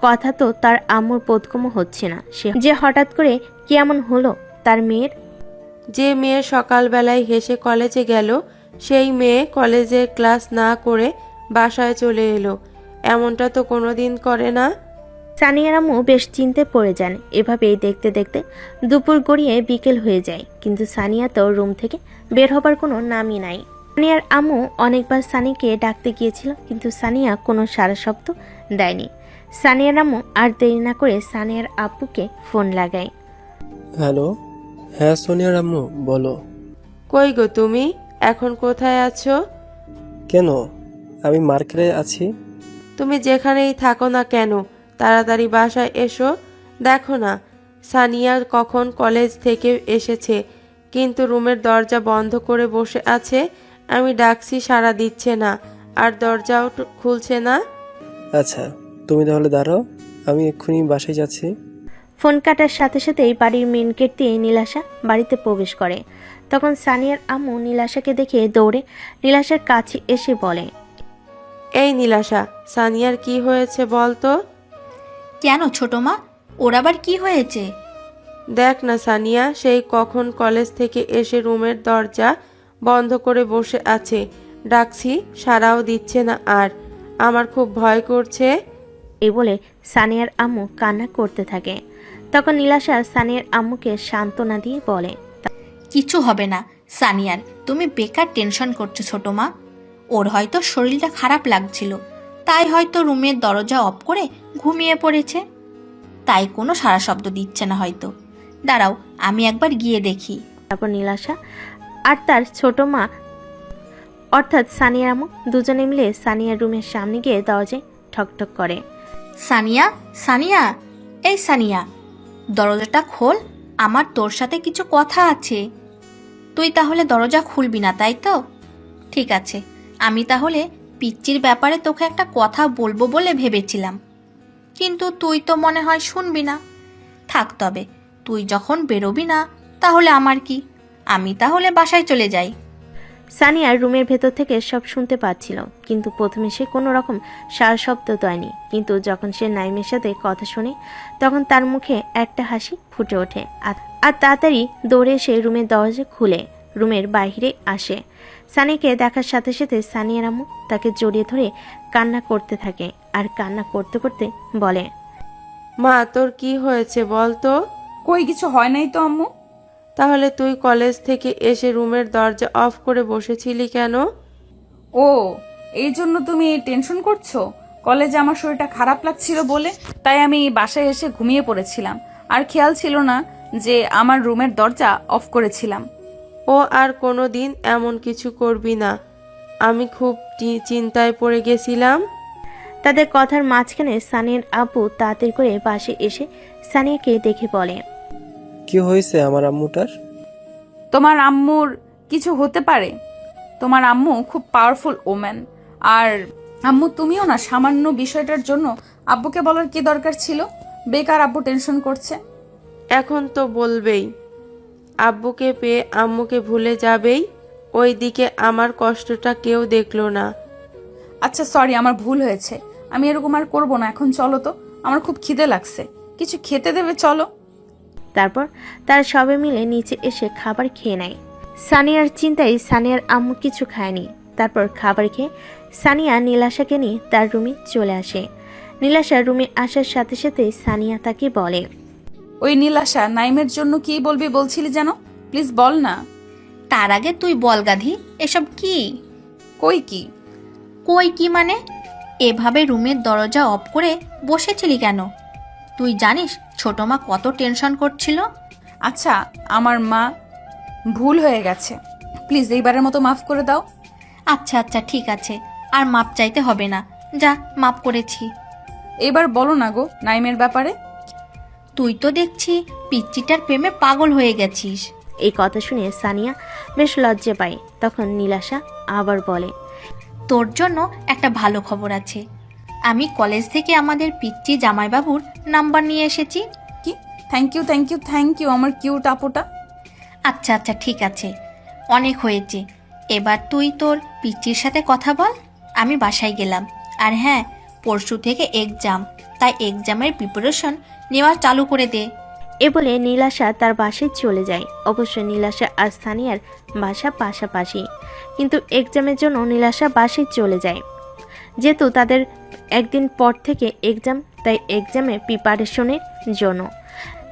কথা তো তার আম্মুর বোধগম্য হচ্ছে না। সে যে হঠাৎ করে কি এমন হলো তার মেয়ের। যে মেয়ে সকালবেলায় হেসে কলেজে গেল, সেই মেয়ে কলেজের ক্লাস না করে বাসায় চলে এলো, এমনটা তো কোনোদিন করে না। সানিয়ার আম্মু বেশ চিন্তে পড়ে যান। এভাবেই দেখতে দেখতে দুপুর গড়িয়ে বিকেল হয়ে যায়, কিন্তু সানিয়া তো রুম থেকে বের হবার কোনো নামই নাই। সানিয়ার আম্মু অনেকবার সানিকে ডাকতে গিয়েছিল, কিন্তু সানিয়া কোনো সারা শব্দ দেয়নি। সানিয়ার আম্মু আর দেরি না করে সানিয়ার আব্বুকে ফোন লাগায়। হ্যালো, হ্যাঁ সোনিয়ার আম্মু বলো। কই গো তুমি, এখন কোথায় আছো? কেন, আমি মার্কেটে আছি। তুমি যেখানেই থাকো না কেন তাড়াতাড়ি বাসায় এসো। দেখো না, সানিয়া কখন কলেজ থেকে এসেছে, কিন্তু রুমের দরজা বন্ধ করে বসে আছে। আমি ডাকছি সাড়া দিচ্ছে না, আর দরজাও খুলছে না। আচ্ছা, তুমি তাহলে দাঁড়াও, আমি এক্ষুনি বাসায় যাচ্ছি। ফোন কাটার সাথে সাথেই বাড়ির মেন গেট দিয়ে নীলাশা বাড়িতে প্রবেশ করে। তখন সানিয়ার আম্মু নীলাশাকে দেখে দৌড়ে নীলাশার কাছে এসে বলে, এই নীলাশা, সানিয়ার কি হয়েছে বল তো? কেন ছোট মা, ওর আবার কি হয়েছে? দেখ না সানিয়া, সেই কখন কলেজ থেকে এসে রুমের দরজা বন্ধ করে বসে আছে, ডাকছি সাড়াও দিচ্ছে না, আর আমার খুব ভয় করছে। এই বলে সানিয়ার আম্মু কান্না করতে থাকে। তখন নীলাশা সানিয়ার আম্মুকে সান্ত্বনা দিয়ে বলে, কিছু হবে না সানিয়ার, তুমি বেকার টেনশন করছো ছোট মা। ওর হয়তো শরীরটা খারাপ লাগছিল, তাই হয়তো রুমের দরজা অফ করে ঘুমিয়ে পড়েছে, তাই কোনো সারা শব্দ দিচ্ছে না হয়তো। দাঁড়াও, আমি একবার গিয়ে দেখি। তারপর নীলাশা আর তার ছোট মা অর্থাৎ সানিয়ার আম্মু দুজনে মিলে সানিয়ার রুমের সামনে গিয়ে দরজায় ঠকঠক করে। সানিয়া, সানিয়া, এই সানিয়া, দরজাটা খোল, আমার তোর সাথে কিছু কথা আছে। তুই তাহলে দরজা খুলবি না, তাই তো? ঠিক আছে, আমি তাহলে পিচ্চির ব্যাপারে তোকে একটা কথা বলবো বলে ভেবেছিলাম, কিন্তু তুই তো মনে হয় শুনবি না। থাক তবে, তুই যখন বেরোবি না তাহলে আমার কি, আমি তাহলে বাসায় চলে যাই। সানিয়ার রুমের ভেতর থেকে সব শুনতে পাচ্ছিল, কিন্তু প্রথমে সে কোনো রকম সারা শব্দ দেয়নি, কিন্তু যখন সে নাইমের সাথে কথা শুনে তখন তার মুখে একটা হাসি ফুটে ওঠে। আর তাড়াতাড়ি দৌড়ে এসে রুমের দরজা খুলে রুমের বাইরে আসে। সানিয়াকে দেখার সাথে সাথে সানিয়ার আম্মু তাকে জড়িয়ে ধরে কান্না করতে থাকে, আর কান্না করতে করতে বলে, মা তোর কি হয়েছে বল তো? কই কিছু হয় নাই তো আম্মু। তাহলে তুই কলেজ থেকে এসে রুমের দরজা অফ করে বসেছিলি কেন? ও, এই জন্য তুমি টেনশন করছো? কলেজে আমার শরীরটা খারাপ লাগছিল বলে তাই আমি বাসায় এসে ঘুমিয়ে পড়েছিলাম, আর খেয়াল ছিল না যে আমার রুমের দরজা অফ করেছিলাম। ও আর কোনো দিন এমন কিছু করবি না, আমি খুব চিন্তায় পড়ে গেছিলাম। তাদের কথার মাঝখানে সানিয়ার আব্বু তাড়াতাড়ি করে পাশে এসে সানিয়াকে দেখে বলে, কি হয়েছে আমার আম্মুটার? তোমার আম্মুর কিছু হতে পারে, তোমার আম্মু খুব পাওয়ারফুল ওম্যান। আর আম্মু তুমিও না, সামান্য বিষয়টার জন্য আব্বুকে বলার কি দরকার ছিল? বেকার আব্বু টেনশন করছে। এখন তো বলবেই, আব্বুকে পেয়ে আম্মুকে ভুলে যাবেই, ওইদিকে আমার কষ্টটা কেউ দেখলো না। আচ্ছা সরি, আমার ভুল হয়েছে, আমি এরকম আর করবো না। এখন চলো তো, আমার খুব খিদে লাগছে, কিছু খেতে দেবে চলো। তারপর তারা সবাই মিলে নিচে এসে খাবার খেয়ে নেয়। সানিয়ার চিন্তায় সানিয়ার আম্মু কিছু খায়নি। তারপর খাবার খেয়ে সানিয়া নীলাশাকে নিয়ে তার রুমে চলে আসে। নীলাশা রুমে আসার সাথে সাথে সানিয়া তাকে বলে, ওই নীলাশা, নাইমের জন্য কি বলবি বলছিলি যেন, প্লিজ বল না। তার আগে তুই বল গাধি, এসব কি? কই কি? কই কি মানে? এভাবে রুমের দরজা অফ করে বসেছিলি কেন? তুই জানিস ছোট মা কত টেনশন করছিল? আচ্ছা, আমার মা ভুল হয়ে গেছে, প্লিজ এইবারের মতো মাফ করে দাও। আচ্ছা আচ্ছা ঠিক আছে, আর মাপ চাইতে হবে না, যা মাপ করেছি। এবার বলো না গো নাইমের ব্যাপারে। তুই তো দেখছি পিচ্চিটার প্রেমে পাগল হয়ে গেছিস। এই কথা শুনে সানিয়া বেশ লজ্জা পায়। তখন নীলাশা আবার বলে, তোর জন্য একটা ভালো খবর আছে, আমি কলেজ থেকে আমাদের পিচ্চি জামাইবাবুর নাম্বার নিয়ে এসেছি। কি? Thank you thank you thank you আমার কিউট আপুটা। আচ্ছা আচ্ছা ঠিক আছে, অনেক হয়েছে, এবার তুই তোর পিচ্চির সাথে কথা বল। আমি বাসায় গেলাম, আর হ্যাঁ, পরশু থেকে এক্সাম, তাই এক্সামের প্রিপারেশন নেওয়া চালু করে দে। এ বলে নীলাশা তার বাসায় চলে যায়। অবশ্য নীলাশা আর সানিয়ার বাসা পাশাপাশি, কিন্তু এক্সামের জন্য নীলাশা বাসায় চলে যায়। যেহেতু তাদের একদিন পর থেকে এক্সাম, তাই এক্সামে প্রিপারেশনের জন্য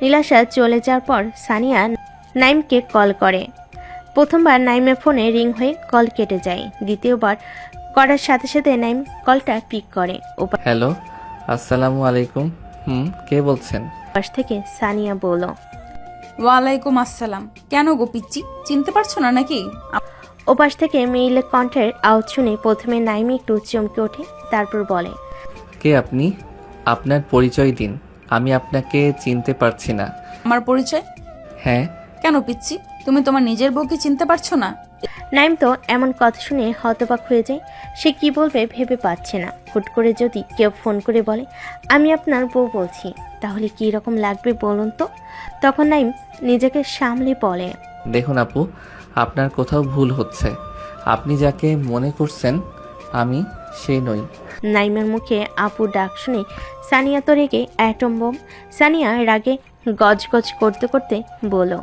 নীলাশা চলে যাওয়ার পর সানিয়া নাইমকে কল করে। প্রথমবার নাইমের ফোনে রিং হয়ে কল কেটে যায়, দ্বিতীয়বার করার সাথে সাথে নাইম কলটা পিক করে। হ্যালো, আসসালামু আলাইকুম। কে বলছেন? ওপাশ থেকে সানিয়া বলল, ওয়ালাইকুম আসসালাম। কেন গো পিচ্চি, চিনতে পারছো না নাকি? ওপাশ থেকে মেইলের কণ্ঠের আওয়াজ শুনে প্রথমে নাইম একটু চমকে ওঠে, তারপর বলে, কে আপনি? আপনার পরিচয় দিন, আমি আপনাকে চিনতে পারছি না। আমার পরিচয়? হ্যাঁ। কেন পিচ্চি, তুমি তোমার নিজের বউকে চিনতে পারছো না? নাইম তো এমন কথা শুনে হতবাক হয়ে যায়। সে কি বলবে ভেবে পাচ্ছে না। হুট করে যদি কেউ ফোন করে বলে, আমি আপনার বউ বলছি, তাহলে কি রকম লাগবে বলুন তো? তখন নাইম নিজেকে সামলে বলে, দেখুন আপু, আপনার কোথাও ভুল হচ্ছে, আপনি যাকে মনে করছেন আমি সে নই। নাইমের মুখে আপু ডাক শুনে সানিয়া তো রেগে অ্যাটম বোম। সানিয়া রাগে গজগজ করতে করতে বলল,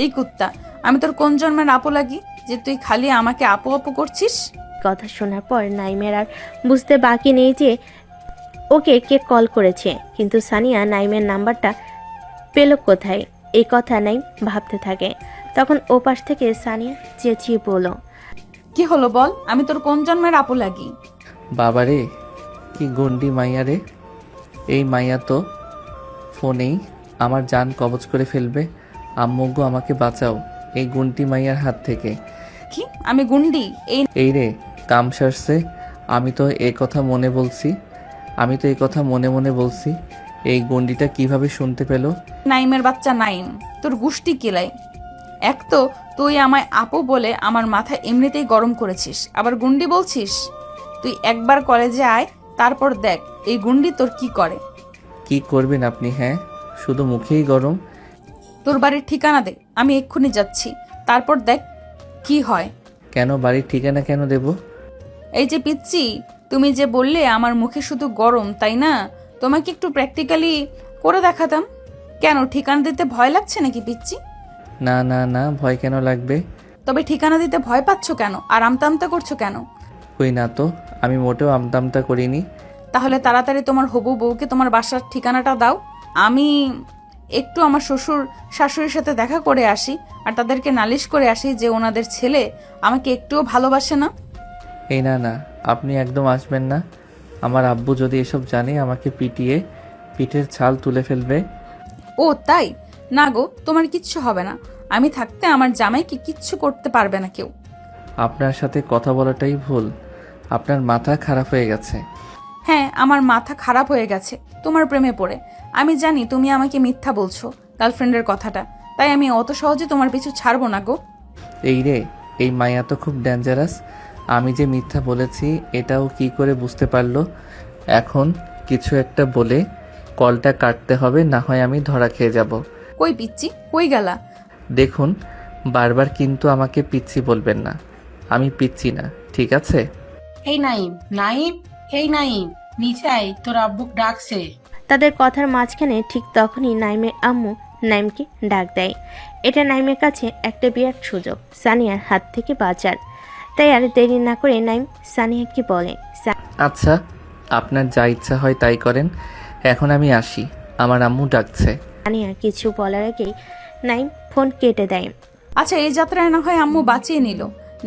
এই কুত্তা, আমি তোর কোন জন্মের আপু লাগি যে তুই খালি আমাকে আপু আপু করছিস? কথা শোনার পর নাইমের আর বুঝতে বাকি নেই যে ওকে কে কল করেছে, কিন্তু সানিয়া নাইমের নাম্বারটা পেল কোথায়, এই কথা নাই ভাবতে থাকে। তখন ওপাশ থেকে সানিয়া চেঁচিয়ে বলল, কি হলো বল, আমি তোর কোন জন্মের আপু লাগি? বাবারে কি গন্ডি মাইয়া রে, এই মাইয়া তো ফোনেই আমার জান কবজ করে ফেলবে। আম্মুগো আমাকে বাঁচাও এই গুন্টি মাইয়ার হাত থেকে। কি আমি গুন্ডি? এই রে কাম সারছে, আমি তো এই কথা মনে মনে বলছি। এই গন্ডিটা কিভাবে শুনতে পেল? নাইমের বাচ্চা নাইম, তোর গুষ্টি কিলাই। এক তো তুই আমায় আপু বলে আমার মাথা এমনিতেই গরম করেছিস, আবার গুন্ডি বলছিস। তুই একবার কলেজে আয়, তারপর দেখ এই গুন্ডি তোর কি করে। কি করবেন আপনি? হ্যাঁ, শুধু মুখেই গরম। তোর বাড়ির ঠিকানা দে, আমি এক্ষুনি যাচ্ছি, তারপর দেখ কি হয়। কেন বাড়ির ঠিকানা কেন দেব? এই যে পিচ্ছি, তুমি যে বললে আমার মুখে শুধু গরম, তাই না? তোমাকে একটু প্র্যাকটিক্যালি করে দেখাতাম। কেন ঠিকানা দিতে ভয় লাগছে নাকি পিচ্ছি? না না না, ভয় কেন লাগবে? তবে ঠিকানা দিতে ভয় পাচ্ছ কেন আর আমতা আমতা করছো কেন? কই না তো, আমি মোটেও আমতামতা করিনি। তাহলে তাড়াতাড়ি তোমার হবু বউকে তোমার বাসার ঠিকানাটা দাও। আমি একটু আমার শ্বশুর শাশুড়ির সাথে দেখা করে আসি আর তাদেরকে নালিশ করে আসি যে ওনাদের ছেলে আমাকে একটুও ভালোবাসে না। এই না না, আপনি একদম আসবেন না। আমার আব্বু যদি এসব জানে আমাকে পিটিয়ে পিঠের ছাল তুলে ফেলবে। ও তাই না গো, তোমার কিচ্ছু হবে না। আমি থাকতে আমার জামাইকে কিচ্ছু করতে পারবে না কেউ। আপনার সাথে কথা বলাটাই ভুল, আপনার মাথা খারাপ হয়ে গেছে। হ্যাঁ, আমার মাথা খারাপ হয়ে গেছে তোমার প্রেমে পড়ে। আমি জানি তুমি আমাকে মিথ্যা বলছো গার্লফ্রেন্ডের কথাটা, তাই আমি অত সহজে তোমার পিছু ছাড়বো না গো। এই রে, এই মায়া তো খুব ডেঞ্জারাস। আমি যে মিথ্যা বলেছি এটাও কি করে বুঝতে পারলো? এখন কিছু একটা বলে কলটা কাটতে হবে, না হয় আমি ধরা খেয়ে যাব। কই পিচ্ছি, কই গেলা? দেখুন, বারবার কিন্তু আমাকে পিচ্ছি বলবেন না। আমি পিচ্ছি না, ঠিক আছে? এই নাইম, নাইম, এই নাইম, নিচে আয়, তোর আব্বুক ডাকছে। তাদের কথার মাঝখানে ঠিক তখনই নাইমের আম্মু নাইমকে ডাক দেয়। এটা নাইমের কাছে একটা বিরাট সুযোগ সানিয়ার হাত থেকে বাঁচার। তাই আর দেরি না করে নাইম সানিয়াকে বলে, আচ্ছা, আপনার যা ইচ্ছা হয় তাই করেন। এখন আমি আসি, আমার আম্মু ডাকছে। সানিয়া কিছু বলার আগেই নাইম ফোন কেটে দেয়। আচ্ছা, এই যাত্রায় না হয় আম্মু বাঁচিয়ে নিল,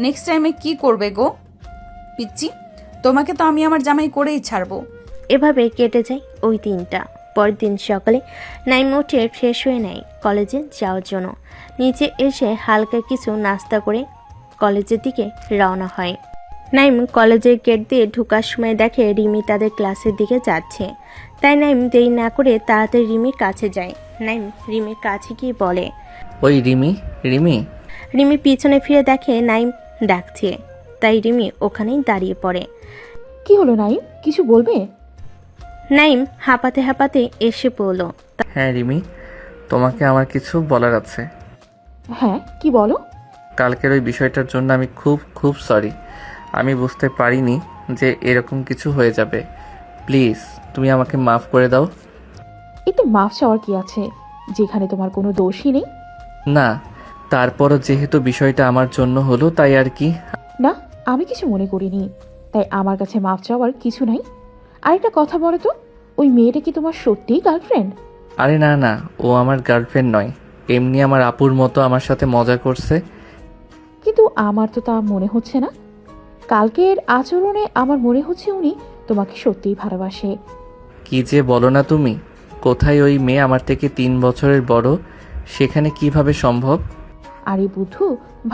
নেক্সট টাইমে কি করবে গো পিচ্ছি? তোমাকে তো আমি আমার জামাই করেই ছাড়বো। এভাবে কেটে যায় ওই দিনটা। পরের দিন সকালে নাইম উঠে ফ্রেশ হয়ে নেয় কলেজে যাওয়ার জন্য। নিচে এসে হালকা কিছু নাস্তা করে কলেজের দিকে রওনা হয়। নাইম কলেজের গেট দিয়ে ঢোকার সময় দেখে রিমি তাদের ক্লাসের দিকে যাচ্ছে। তাই নাইম দেরি না করে তাড়াতাড়ি রিমির কাছে যায়। নাইম রিমির কাছে গিয়ে বলে, ওই রিমি, রিমি। রিমি পিছনে ফিরে দেখে নাইম ডাকছে, তাই রিমি ওখানেই দাঁড়িয়ে পড়ে। কি হলো নাইম, কিছু বলবে? নাইম হাঁপাতে হাঁপাতে এসে বলল, হ্যাঁ রিমি, তোমাকে আমার কিছু বলার আছে। হ্যাঁ, কি বলো? কালকের ওই বিষয়টার জন্য আমি খুব খুব সরি। আমি বুঝতে পারিনি যে এরকম কিছু হয়ে যাবে। প্লিজ তুমি আমাকে মাফ করে দাও। এতে মাফ চাওয়ার কি আছে, যেখানে তোমার কোনো দোষই নেই। না, তারপরও যেহেতু বিষয়টা আমার জন্য হলো তাই আর কি। না, আমি কিছু মনে করিনি, তাই আমার কাছে মাফ চাওয়ার কিছু নাই। আরেকটা কথা বলো তো, ওই মেয়েটা কি তোমার সত্যিই গার্লফ্রেন্ড? আরে না না, ও আমার গার্লফ্রেন্ড নয়, এমনি আমার আপুর মতো আমার সাথে মজা করছে। কিন্তু আমার তো তা মনে হচ্ছে না। কালকের আচরণে আমার মনে হচ্ছে উনি তোমাকে সত্যিই ভালোবাসে। কি যে বলো না তুমি, কোথায় ওই মেয়ে আমার থেকে 3 বছরের বড়, সেখানে কিভাবে সম্ভব? আরে বুদ্ধু,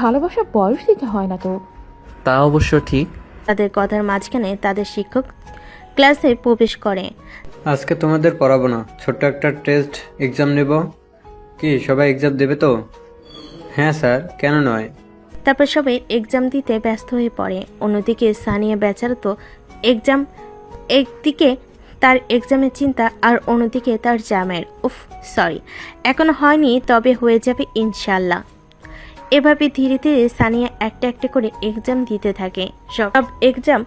ভালোবাসা বয়স দিতে হয় না তো। তা অবশ্য ঠিক। তাদের কথার মাঝখানে তাদের শিক্ষক ক্লাসে প্রবেশ করে। আজকে তোমাদের পড়াবো না, ছোট্ট একটা টেস্ট এক্সাম নেব। কি সবাই এক্সাম দেবে তো? হ্যাঁ স্যার, কেন নয়? তারপর সবাই এক্সাম দিতে ব্যস্ত হয়ে পড়ে। অন্যদিকে সানিয়া বেচারা তো এক্সাম, একদিকে তার এক্সামের চিন্তা আর অন্যদিকে তার জামের। সরি, এখনো হয়নি, তবে হয়ে যাবে ইনশাল্লাহ। এভাবে ধীরে ধীরে সানিয়া একটা একটা করে এক্সাম দিতে থাকে। সব এক্সাম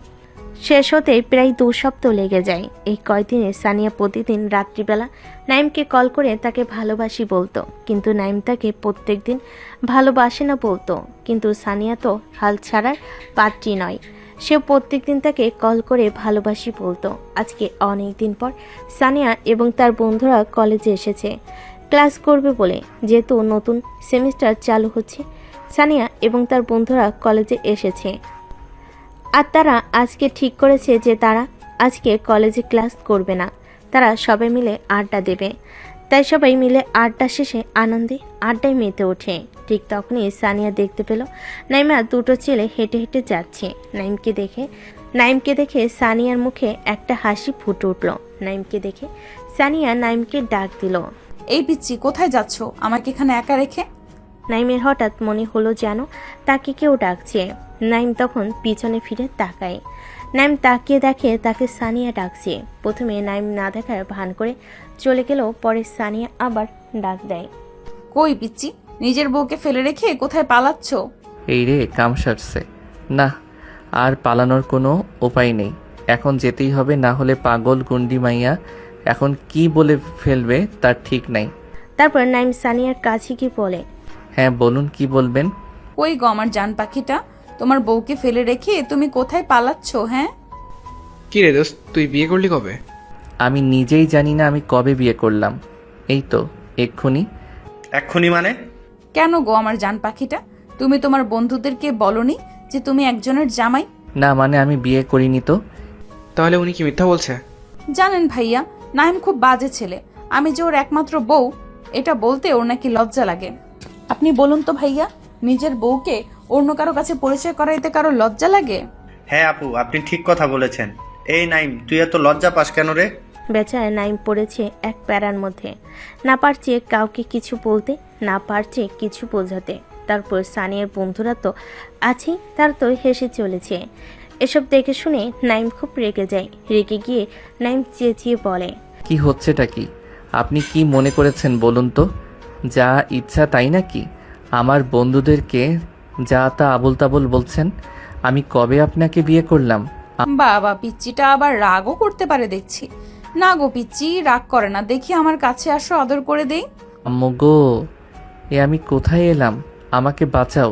শেষ হতে প্রায় 2 সপ্তাহ লেগে যায়। এই কয়দিনে সানিয়া প্রতিদিন রাত্রিবেলা নাইমকে কল করে তাকে ভালোবাসি বলতো, কিন্তু নাইম তাকে প্রত্যেক দিন ভালোবাসে না বলতো। কিন্তু সানিয়া তো হাল ছাড়ার পাত্রী নয়, সে প্রত্যেক দিন তাকে কল করে ভালোবাসি বলতো। আজকে অনেক দিন পর সানিয়া এবং তার বন্ধুরা কলেজে এসেছে। ক্লাস করবে বলে, যেহেতু নতুন সেমিস্টার চালু হচ্ছে। সানিয়া এবং তার বন্ধুরা কলেজে এসেছে, আর তারা আজকে ঠিক করেছে যে তারা আজকে কলেজে ক্লাস করবে না, তারা সবাই মিলে আড্ডা দেবে। তাই সবাই মিলে আড্ডা শেষে আনন্দে আড্ডায় মেতে ওঠে। ঠিক তখনই সানিয়া দেখতে পেল নাইমা দুটো ছেলে হেঁটে হেঁটে যাচ্ছে। নাইমকে দেখে সানিয়ার মুখে একটা হাসি ফুটে উঠল। নাইমকে দেখে সানিয়া নাইমকে ডাক দিল। এই পিচ্ছি, কোথায় যাচ্ছ আমাকে এখানে একা রেখে? নাইমের হঠাৎ মনে হলো যেন তাকে কেউ ডাকছে। নাইম তখন পিছনে ফিরে তাকায়। নাইম তাকিয়ে দেখে তাকে সানিয়া ডাকছে। প্রথমে নাইম না দেখার ভান করে চলে গেলেও পরে সানিয়া আবার ডাক দেয়। কই পিচ্ছি, নিজের বউকে ফেলে রেখে কোথায় পালাচ্ছ? এই রে, কাম সারছে। না, আর পালানোর কোনো উপায় নেই, এখন যেতেই হবে, না হলে পাগল গুন্ডি মাইয়া এখন কি বলে ফেলবে তার ঠিক নাই। তারপর নাইম সানিয়ার কাছে গিয়ে বলে, হ্যাঁ বলুন, কি বলবেন? কই গো আমার জান পাখিটা, তোমার বউকে ফেলে রেখে তুমি কোথায় পালাচ্ছ? হ্যাঁ, কি রে দোস্ত, তুই বিয়ে করলি কবে? আমি নিজেই জানি না আমি কবে বিয়ে করলাম, এই তো এক্ষুনি। এক্ষুনি মানে? কেন গো আমার জান পাখিটা, তুমি তোমার বন্ধুদেরকে বলনি যে তুমি একজনের জামাই? না মানে আমি বিয়ে করিনি তো। তাহলে উনি কি মিথ্যা বলছে? জানেন ভাইয়া, নাইম খুব বাজে ছেলে। আমি যে ওর একমাত্র বউ, এটা বলতে ওর নাকি লজ্জা লাগে। আপনি বলুন তো ভাইয়া, নিজের বউকে অন্য কারো কাছে পরিচয় করাইতে কারো লজ্জা লাগে? হ্যাঁ আপু, আপনি ঠিক কথা বলেছেন। এই নাইম, তুই এত লজ্জা পাস কেন রে? বেচারা নাইম পড়েছে এক প্যারার মধ্যে, না পারছে কাউকে কিছু বলতে, না পারছে কিছু বোঝাতে। তারপর সানিয়ার বন্ধুরা তো আছেই, তার তো হেসে চলেছে। এসব দেখে শুনে নাইম খুব রেগে যায়। রেগে গিয়ে নাইম চেঁচিয়ে বলে, কি হচ্ছেটা কি? আপনি কি মনে করেছেন বলুন তো? যা ইচ্ছা তাই নাকি? আমার বন্ধুদেরকে যা তা আবল তাবল বলছেন। আমি কবে আপনাকে বিয়ে করলাম? বাবা, পিচ্চিটা আবার রাগও করতে পারে দেখছি। না গো পিচ্চি, রাগ করে না, দেখি আমার কাছে আসো, আদর করে দেই। আম্মু গো, এ আমি কোথায় এলাম? আমাকে বাঁচাও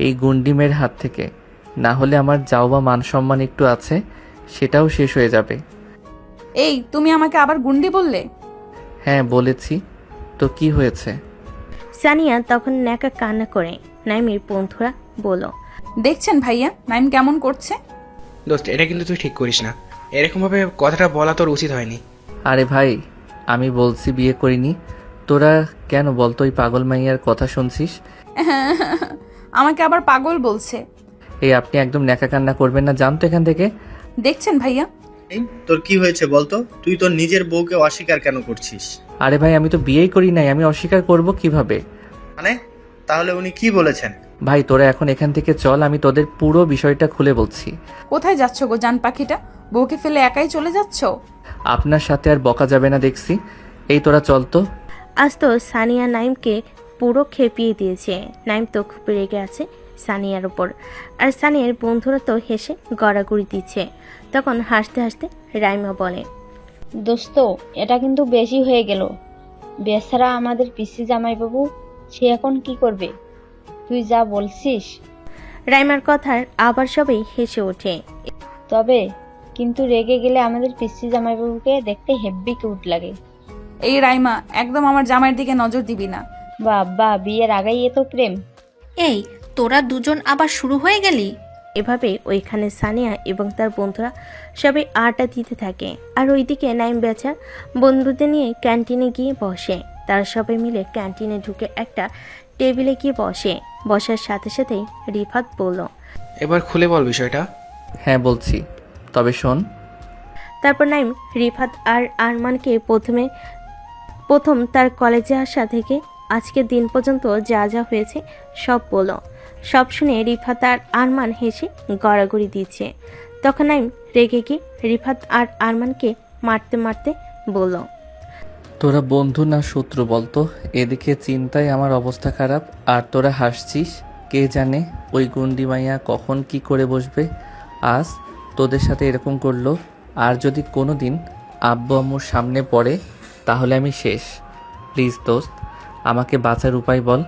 এই গুন্ডিমের হাত থেকে, না হলে আমার যাও বা মান সম্মান একটু আছে সেটাও শেষ হয়ে যাবে। এই, তুমি আমাকে আবার গুন্ডি বললে? হ্যাঁ বলেছি তো, কি হয়েছে? সানিয়া তখন ন্যাকা কান্না করে। নাইমের বন্ধুরা বলল, দেখছেন ভাইয়া নাইম কেমন করছে? দোস্ত, এটা কিন্তু তুই ঠিক করিস না, এরকমভাবে কথাটা বলা তোর উচিত হয়নি। আরে ভাই, আমি বলছি বিয়ে করিনি, তোরা কেন বলতো ওই পাগল মাইয়ার কথা শুনছিস? আমাকে আবার পাগল বলছে। এই আপনি একদম ন্যাকা কান্না করবেন না, জানতো এখান থেকে। দেখছেন ভাইয়া, এই, তোর কি হয়েছে বলতো? তুই তোর নিজের বউকে অস্বীকার কেন করছিস? আরে ভাই, আমি তো বিয়েই করি নাই, আমি অস্বীকার করব কিভাবে? মানে তাহলে উনি কি বলেছেন? ভাই তোরা এখন এখান থেকে চল, আমি তোদের পুরো বিষয়টা খুলে বলছি। কোথায় যাচ্ছ গো জান পাখিটা? বউকে ফেলে একাই চলে যাচ্ছ? আপনার সাথে আর বকা যাবে না দেখছি। এই তোরা চল তো। আজ তো সানিয়া নাইমকে পুরো খেপিয়ে দিয়েছে। নাইম তো খুব রেগে আছে সানিয়ার ওপর, আর সানিয়ার বন্ধুরা তো হেসে গড়াগড়ি দিচ্ছে। তখন হাসতে হাসতে রাইমা বলে, দোস্ত, এটা কিন্তু বেশি হয়ে গেল। বেচারা আমাদের পিসি জামাইবাবু, সে এখন কি করবে? তুই যা বলছিস। রাইমার কথার আবার সবাই হেসে ওঠে। তবে কিন্তু রেগে গেলে আমাদের পিসি জামাইবাবুকে দেখতে হেব্বি কিউট লাগে। এই রাইমা, একদম আমার জামাইয়ের দিকে নজর দিবি না। বাবা, বিয়ের আগেই এত প্রেম! এই, তোরা দুজন আবার শুরু হয়ে গেলি? এভাবে ওইখানে সানিয়া এবং তার বন্ধুরা সবাই আড্ডা দিতে থাকে। আর ওইদিকে নাইম বেচা বন্ধুদের নিয়ে ক্যান্টিনে গিয়ে বসে। তারা সবাই মিলে ক্যান্টিনে ঢুকে একটা টেবিলে গিয়ে বসে। বসার সাথে সাথেই রিফাত বলল, এবার খুলে বল বিষয়টা। হ্যাঁ বলছি, তবে শোন। তারপর নাইম রিফাত আর আরমানকে প্রথম তার কলেজে আসা থেকে আজকের দিন পর্যন্ত যা যা হয়েছে সব বলল। সব শুনে রিফাত আর আরমান হেসে গড়াগড়ি দিচ্ছে। তখন নাইম রেগে গিয়ে রিফাত আর আরমানকে মারতে মারতে বলল, তোরা বন্ধু না শত্রু বলতো? এদিকে চিন্তায় আমার অবস্থা খারাপ, আর তোরা হাসছিস। কে জানে ওই গুন্ডি মাইয়া কখন কি করে বসবে। আজ তোদের সাথে এরকম করলো, আর যদি কোনো দিন আব্বু আম্মুর সামনে পড়ে তাহলে আমি শেষ। প্লিজ দোস্ত, আমাকে বাঁচার উপায় বল।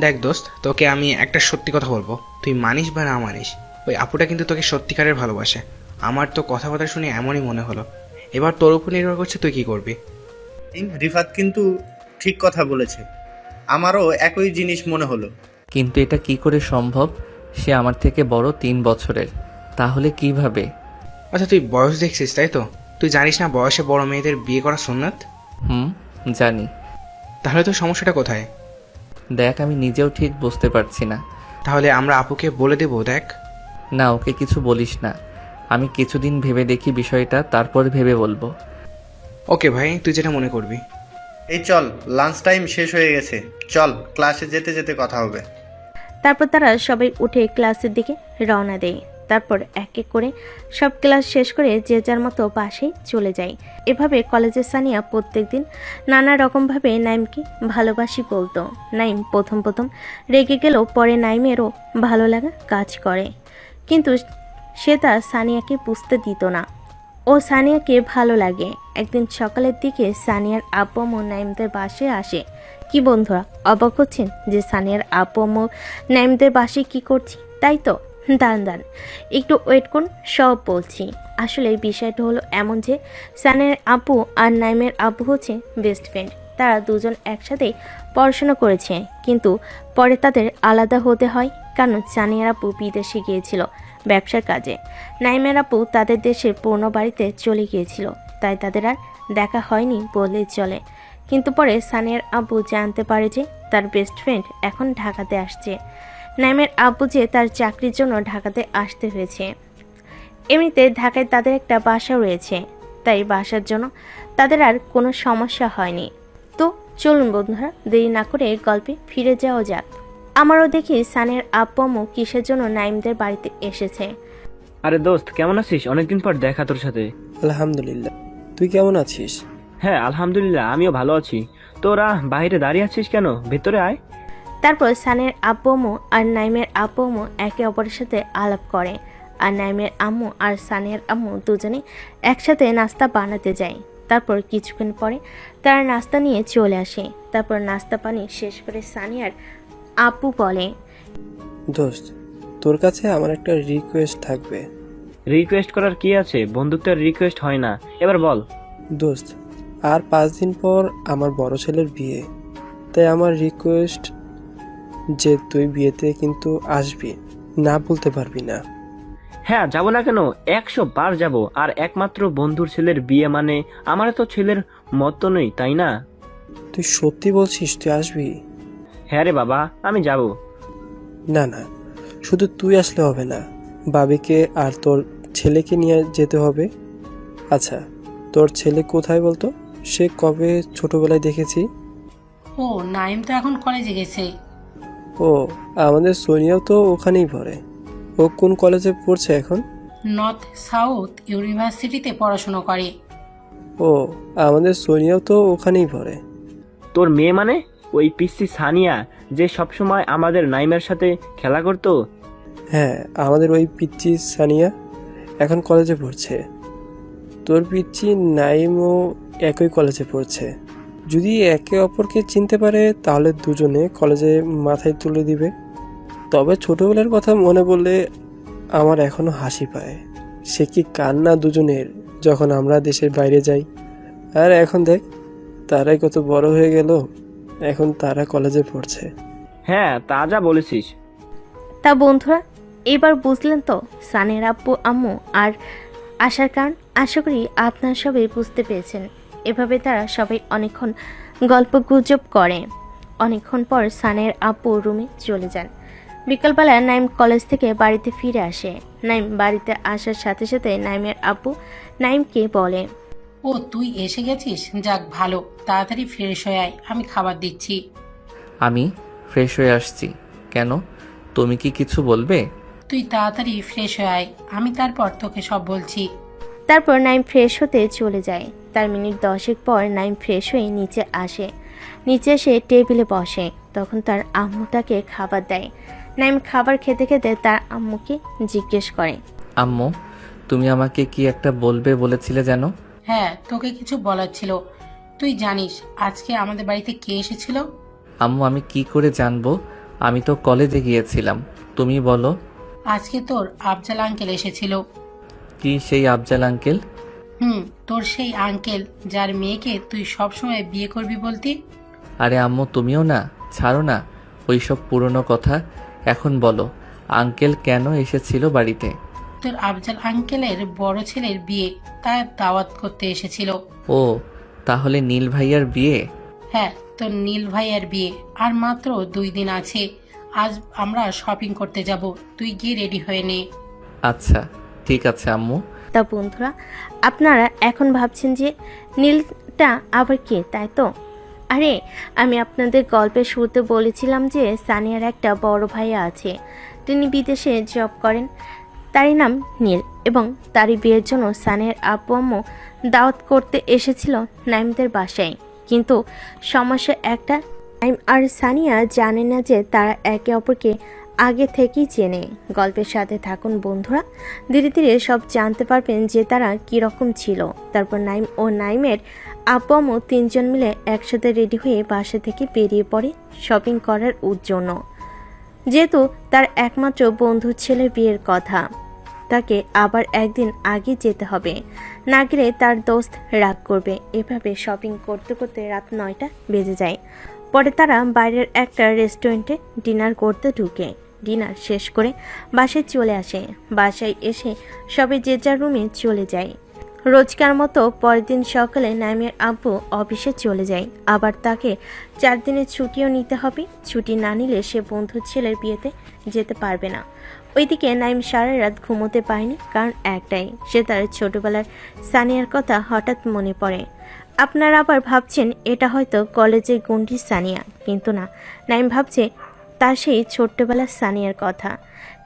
দেখ দোস্ত, তোকে আমি একটা সত্যি কথা বলবো, তুই মানিস বা না মানিস, ওই আপুটা কিন্তু তোকে সত্যিকারের ভালোবাসে। আমার তো কথাবার্তা শুনে এমনই মনে হলো। এবার তোর উপর নির্ভর করছে তুই কি করবি। রিফাত কিন্তু ঠিক কথা বলেছে, আমারও একই জিনিস মনে হলো। কিন্তু এটা কি করে সম্ভব? সে আমার থেকে বড় 3 বছরের, তাহলে কিভাবে? আচ্ছা তুই বয়স দেখছিস তাই তো? তুই জানিস না বয়সে বড় মেয়েদের বিয়ে করা সুন্নাত? জানি। তাহলে তো সমস্যাটা কোথায়? দেখ, আমি নিজেও ঠিক বুঝতে পারছি না। তাহলে আমরা আপুকে বলে দেবো। দেখ, না, ওকে কিছু বলিস না। আমি কিছুদিন ভেবে দেখি বিষয়টা, তারপর ভেবে বলবো। ওকে ভাই, তুই যেটা মনে করবি। এই চল, লাঞ্চ টাইম শেষ হয়ে গেছে, চল ক্লাসে যেতে যেতে কথা হবে। তারপর তারা সবাই উঠে ক্লাসের দিকে রওনা দেয়। তারপর এক এক করে সব ক্লাস শেষ করে যে যার মতো বাসায় চলে যায়। এভাবে কলেজের সানিয়া প্রত্যেকদিন নানা রকমভাবে নাইমকে ভালোবাসি বলতো। নাইম প্রথম প্রথম রেগে গেলেও পরে নাইমেরও ভালো লাগা কাজ করে, কিন্তু সে তা সানিয়াকে বুঝতে দিত না। ও সানিয়াকে ভালো লাগে। একদিন সকালের দিকে সানিয়ার আব্বু আম্মু নাইমদের বাসায় আসে। কি বন্ধুরা, অবাক হচ্ছেন যে সানিয়ার আব্বু আম্মু নাইমদের বাসায় কি করছি, তাই তো? দান একটু ওয়েট করুন, সব বলছি। আসলে বিষয়টা হলো এমন যে সানিয়ার আব্বু আর নাইমের আব্বু হচ্ছে বেস্ট ফ্রেন্ড। তারা দুজন একসাথেই পড়াশোনা করেছে, কিন্তু পরে তাদের আলাদা হতে হয়, কারণ সানিয়ার আব্বু বিদেশে গিয়েছিল ব্যবসার কাজে। নাইমের আব্বু তাদের দেশের পুরনো বাড়িতে চলে গিয়েছিল, তাই তাদের আর দেখা হয়নি বললেই চলে। কিন্তু পরে সানিয়ার আব্বু জানতে পারে যে তার বেস্ট ফ্রেন্ড এখন ঢাকাতে আসছে। নাইমের আব্বু যে তার চাকরির জন্য ঢাকাতে আসতে হয়েছে। এমনিতে ঢাকায় তাদের একটা বাসা রয়েছে, তাই বাসার জন্য তাদের আর কোনো সমস্যা হয়নি। তো চলুন বন্ধুরা, দেরি না করে গল্পে ফিরে যাওয়া যাক। আমারও দেখি সানিয়ার আব্বু আম্মু কিসের জন্য নাইমদের বাড়িতে এসেছে। আরে দোস্ত, কেমন আছিস? অনেকদিন পর দেখা তোর সাথে। আলহামদুলিল্লাহ, তুই কেমন আছিস? হ্যাঁ আলহামদুলিল্লাহ, আমিও ভালো আছি। তোরা বাইরে দাঁড়িয়ে আছিস কেন? ভেতরে আয়। তারপর সানিয়ার আব্বু আম্মু আর নাইমের আব্বু আম্মু একে অপরের সাথে আলাপ করে, আর নাইমের আম্মু আর সানিয়ার আম্মু দুজনে একসাথে নাস্তা বানাতে যায়। তারপর কিছুক্ষণ পরে তারা নাস্তা নিয়ে চলে আসে। তারপর নাস্তা পানি শেষ করে সানিয়ার আব্বু বলে, দোস্ত, তোর কাছে আমার একটা রিকোয়েস্ট থাকবে। রিকোয়েস্ট করার কি আছে? বন্ধুত্বের রিকোয়েস্ট হয় না, এবার বল। দোস্ত, আর 5 দিন পর আমার বড় ছেলের বিয়ে, তাই আমার রিকোয়েস্ট যে তুই বিয়েতে কিন্তু আসবি, না বলতে পারবি না। হ্যাঁ, যাবো না কেন? 100 বার যাবো। আর একমাত্র বন্ধুর ছেলের বিয়ে মানে আমার তো ছেলের মতো নই, তাই না? তুই সত্যি বলছিস তুই আসবি? হ্যাঁ রে বাবা, আমি যাব। না না, শুধু তুই আসলে হবে না, বাবিকে আর তোর ছেলেকে নিয়ে যেতে হবে। আচ্ছা, তোর ছেলে কোথায় বলতো? সে কবে ছোটবেলায় দেখেছি। ও নাইম তো এখন কলেজে গেছে। ও, আমাদের সোনিয়াও তো ওখানেই পড়ে। ও কোন কলেজে পড়ছে এখন? নর্থ সাউথ ইউনিভার্সিটিতে পড়াশোনা করে। ও, আমাদের সোনিয়াও তো ওখানেই পড়ে। তোর মেয়ে মানে ওই পিসি সানিয়া, যে সবসময় আমাদের নাইমের সাথে খেলা করতো? হ্যাঁ, আমাদের ওই পিচ্চি সানিয়া এখন কলেজে পড়ছে। তোর পিচ্চি নাইমও একই কলেজে পড়ছে। যদি একে অপরকে চিনতে পারে তাহলে দুজনে কলেজে মাথায় তুলে দিবে। তবে ছোটবেলার কথা মনে পড়লে আমার এখনো হাসি পায়। সে কি কান্না দুজনের যখন আমরা দেশের বাইরে যাই। আর এখন দেখ, তারাই কত বড় হয়ে গেল, এখন তারা কলেজে পড়ছে। হ্যাঁ, তা যা বলেছিস। তা বন্ধুরা, এবার বুঝলেন তো সানিয়ার আব্বু আম্মু আর আসার কারণ। আশা করি আপনারা সবাই বুঝতে পেরেছেন। এভাবে তারা সবাই অনেকক্ষণ গল্প গুজব করে। অনেকক্ষণ পর সানিয়ার আব্বু রুমে চলে যান। বিকালবেলা নাইম কলেজ থেকে বাড়িতে ফিরে আসে। নাইম বাড়িতে আসার সাথে সাথে নাইমের আব্বু নাইমকে বলে, ও তুই এসে গেছিস, যাক ভালো, তাড়াতাড়ি ফ্রেশ হয়ে আয়, আমি খাবার দিচ্ছি। আমি ফ্রেশ হয়ে আসছি। কেন, তুমি কি কিছু বলবে? তুই তাড়াতাড়ি ফ্রেশ হয়ে আয়, আমি তারপর তোকে সব বলছি। তারপর নাইম ফ্রেশ হতে চলে যায়। তার মিনিট 10 পর নাইম ফ্রেশ হয়ে নিচে আসে। নিচে এসে টেবিলে বসে। তখন তার আম্মু তাকে খাবার দেয়। নাইম খাবার খেতে খেতে তার আম্মুকে জিজ্ঞেস করে, আম্মু, তুমি আমাকে কি একটা বলবে বলেছিলে যেন? হ্যাঁ, তোকে কিছু বলার ছিল। তুই জানিস আজকে আমাদের বাড়িতে কে এসেছিল? আম্মু, আমি কি করে জানবো? আমি তো কলেজে গিয়েছিলাম। তুমি বলো। আজকে তোর আফজাল আঙ্কেল এসেছিল। কি সেই আফজাল আঙ্কেল? তোর সেই আঙ্কেল যার মেয়েকে তুই সবসময় বিয়ে করবি বলতি। আরে আম্মু তুমিও না, ছাড়ো না ওইসব পুরনো কথা। এখন বলো, আঙ্কেল কেন এসেছিল বাড়িতে? তোর আফজাল আঙ্কেলের বড় ছেলের বিয়ে, তার দাওয়াত করতে এসেছিল। ও, তাহলে নীল ভাইয়ার বিয়ে? হ্যাঁ, তোর নীল ভাইয়ের বিয়ে আর মাত্র 2 দিন আছে। আজ আমরা শপিং করতে যাব, তুই গিয়ে রেডি হয়ে নে। আচ্ছা ঠিক আছে আম্মু। তা বন্ধুরা, আপনারা এখন ভাবছেন যে নীলটা আবার কে, তাই তো? আরে, আমি আপনাদের গল্পের শুরুতে বলেছিলাম যে সানিয়ার একটা বড় ভাইয়া আছে, তিনি বিদেশে জব করেন। তারই নাম নীল, এবং তারই বিয়ের জন্য সানিয়ার আব্বু আম্মু দাওয়াত করতে এসেছিল নাইমদের বাসায়। কিন্তু সমস্যা একটা, নাইম আর সানিয়া জানে না যে তারা একে অপরকে আগে থেকেই চেনে। গল্পের সাথে থাকুন বন্ধুরা, ধীরে ধীরে সব জানতে পারবেন যে তারা কীরকম ছিল। তারপর নাইম ও নাইমের আব্বু আম্মু 3 জন মিলে একসাথে রেডি হয়ে বাসা থেকে বেরিয়ে পড়ে শপিং করার জন্য। যেহেতু তার একমাত্র বন্ধুর ছেলের বিয়ের কথা, তাকে আবার একদিন আগে যেতে হবে, না গেলে তার দোস্ত রাগ করবে। এভাবে শপিং করতে করতে রাত 9টা বেজে যায়। পরে তারা বাইরের একটা রেস্টুরেন্টে ডিনার করতে ঢুকে। ডিনার শেষ করে বাসায় চলে আসে। বাসায় এসে সবাই যে যার রুমে চলে যায়। রোজকার মতো পরের দিন সকালে নাইমের আব্বু অফিসে চলে যায়। আবার তাকে 4 দিনের ছুটিও নিতে হবে। ছুটি না নিলে সে বন্ধুর ছেলের বিয়েতে যেতে পারবে না। ওইদিকে নাইম সারা রাত ঘুমোতে পারেনি, কারণ একটাই, সে তার ছোটবেলার সানিয়ার কথা হঠাৎ মনে পড়ে। আপনারা আবার ভাবছেন এটা হয়তো কলেজের গন্ডির সানিয়া, কিন্তু না, নাইম ভাবছে তার সেই ছোট্টবেলার সানিয়ার কথা।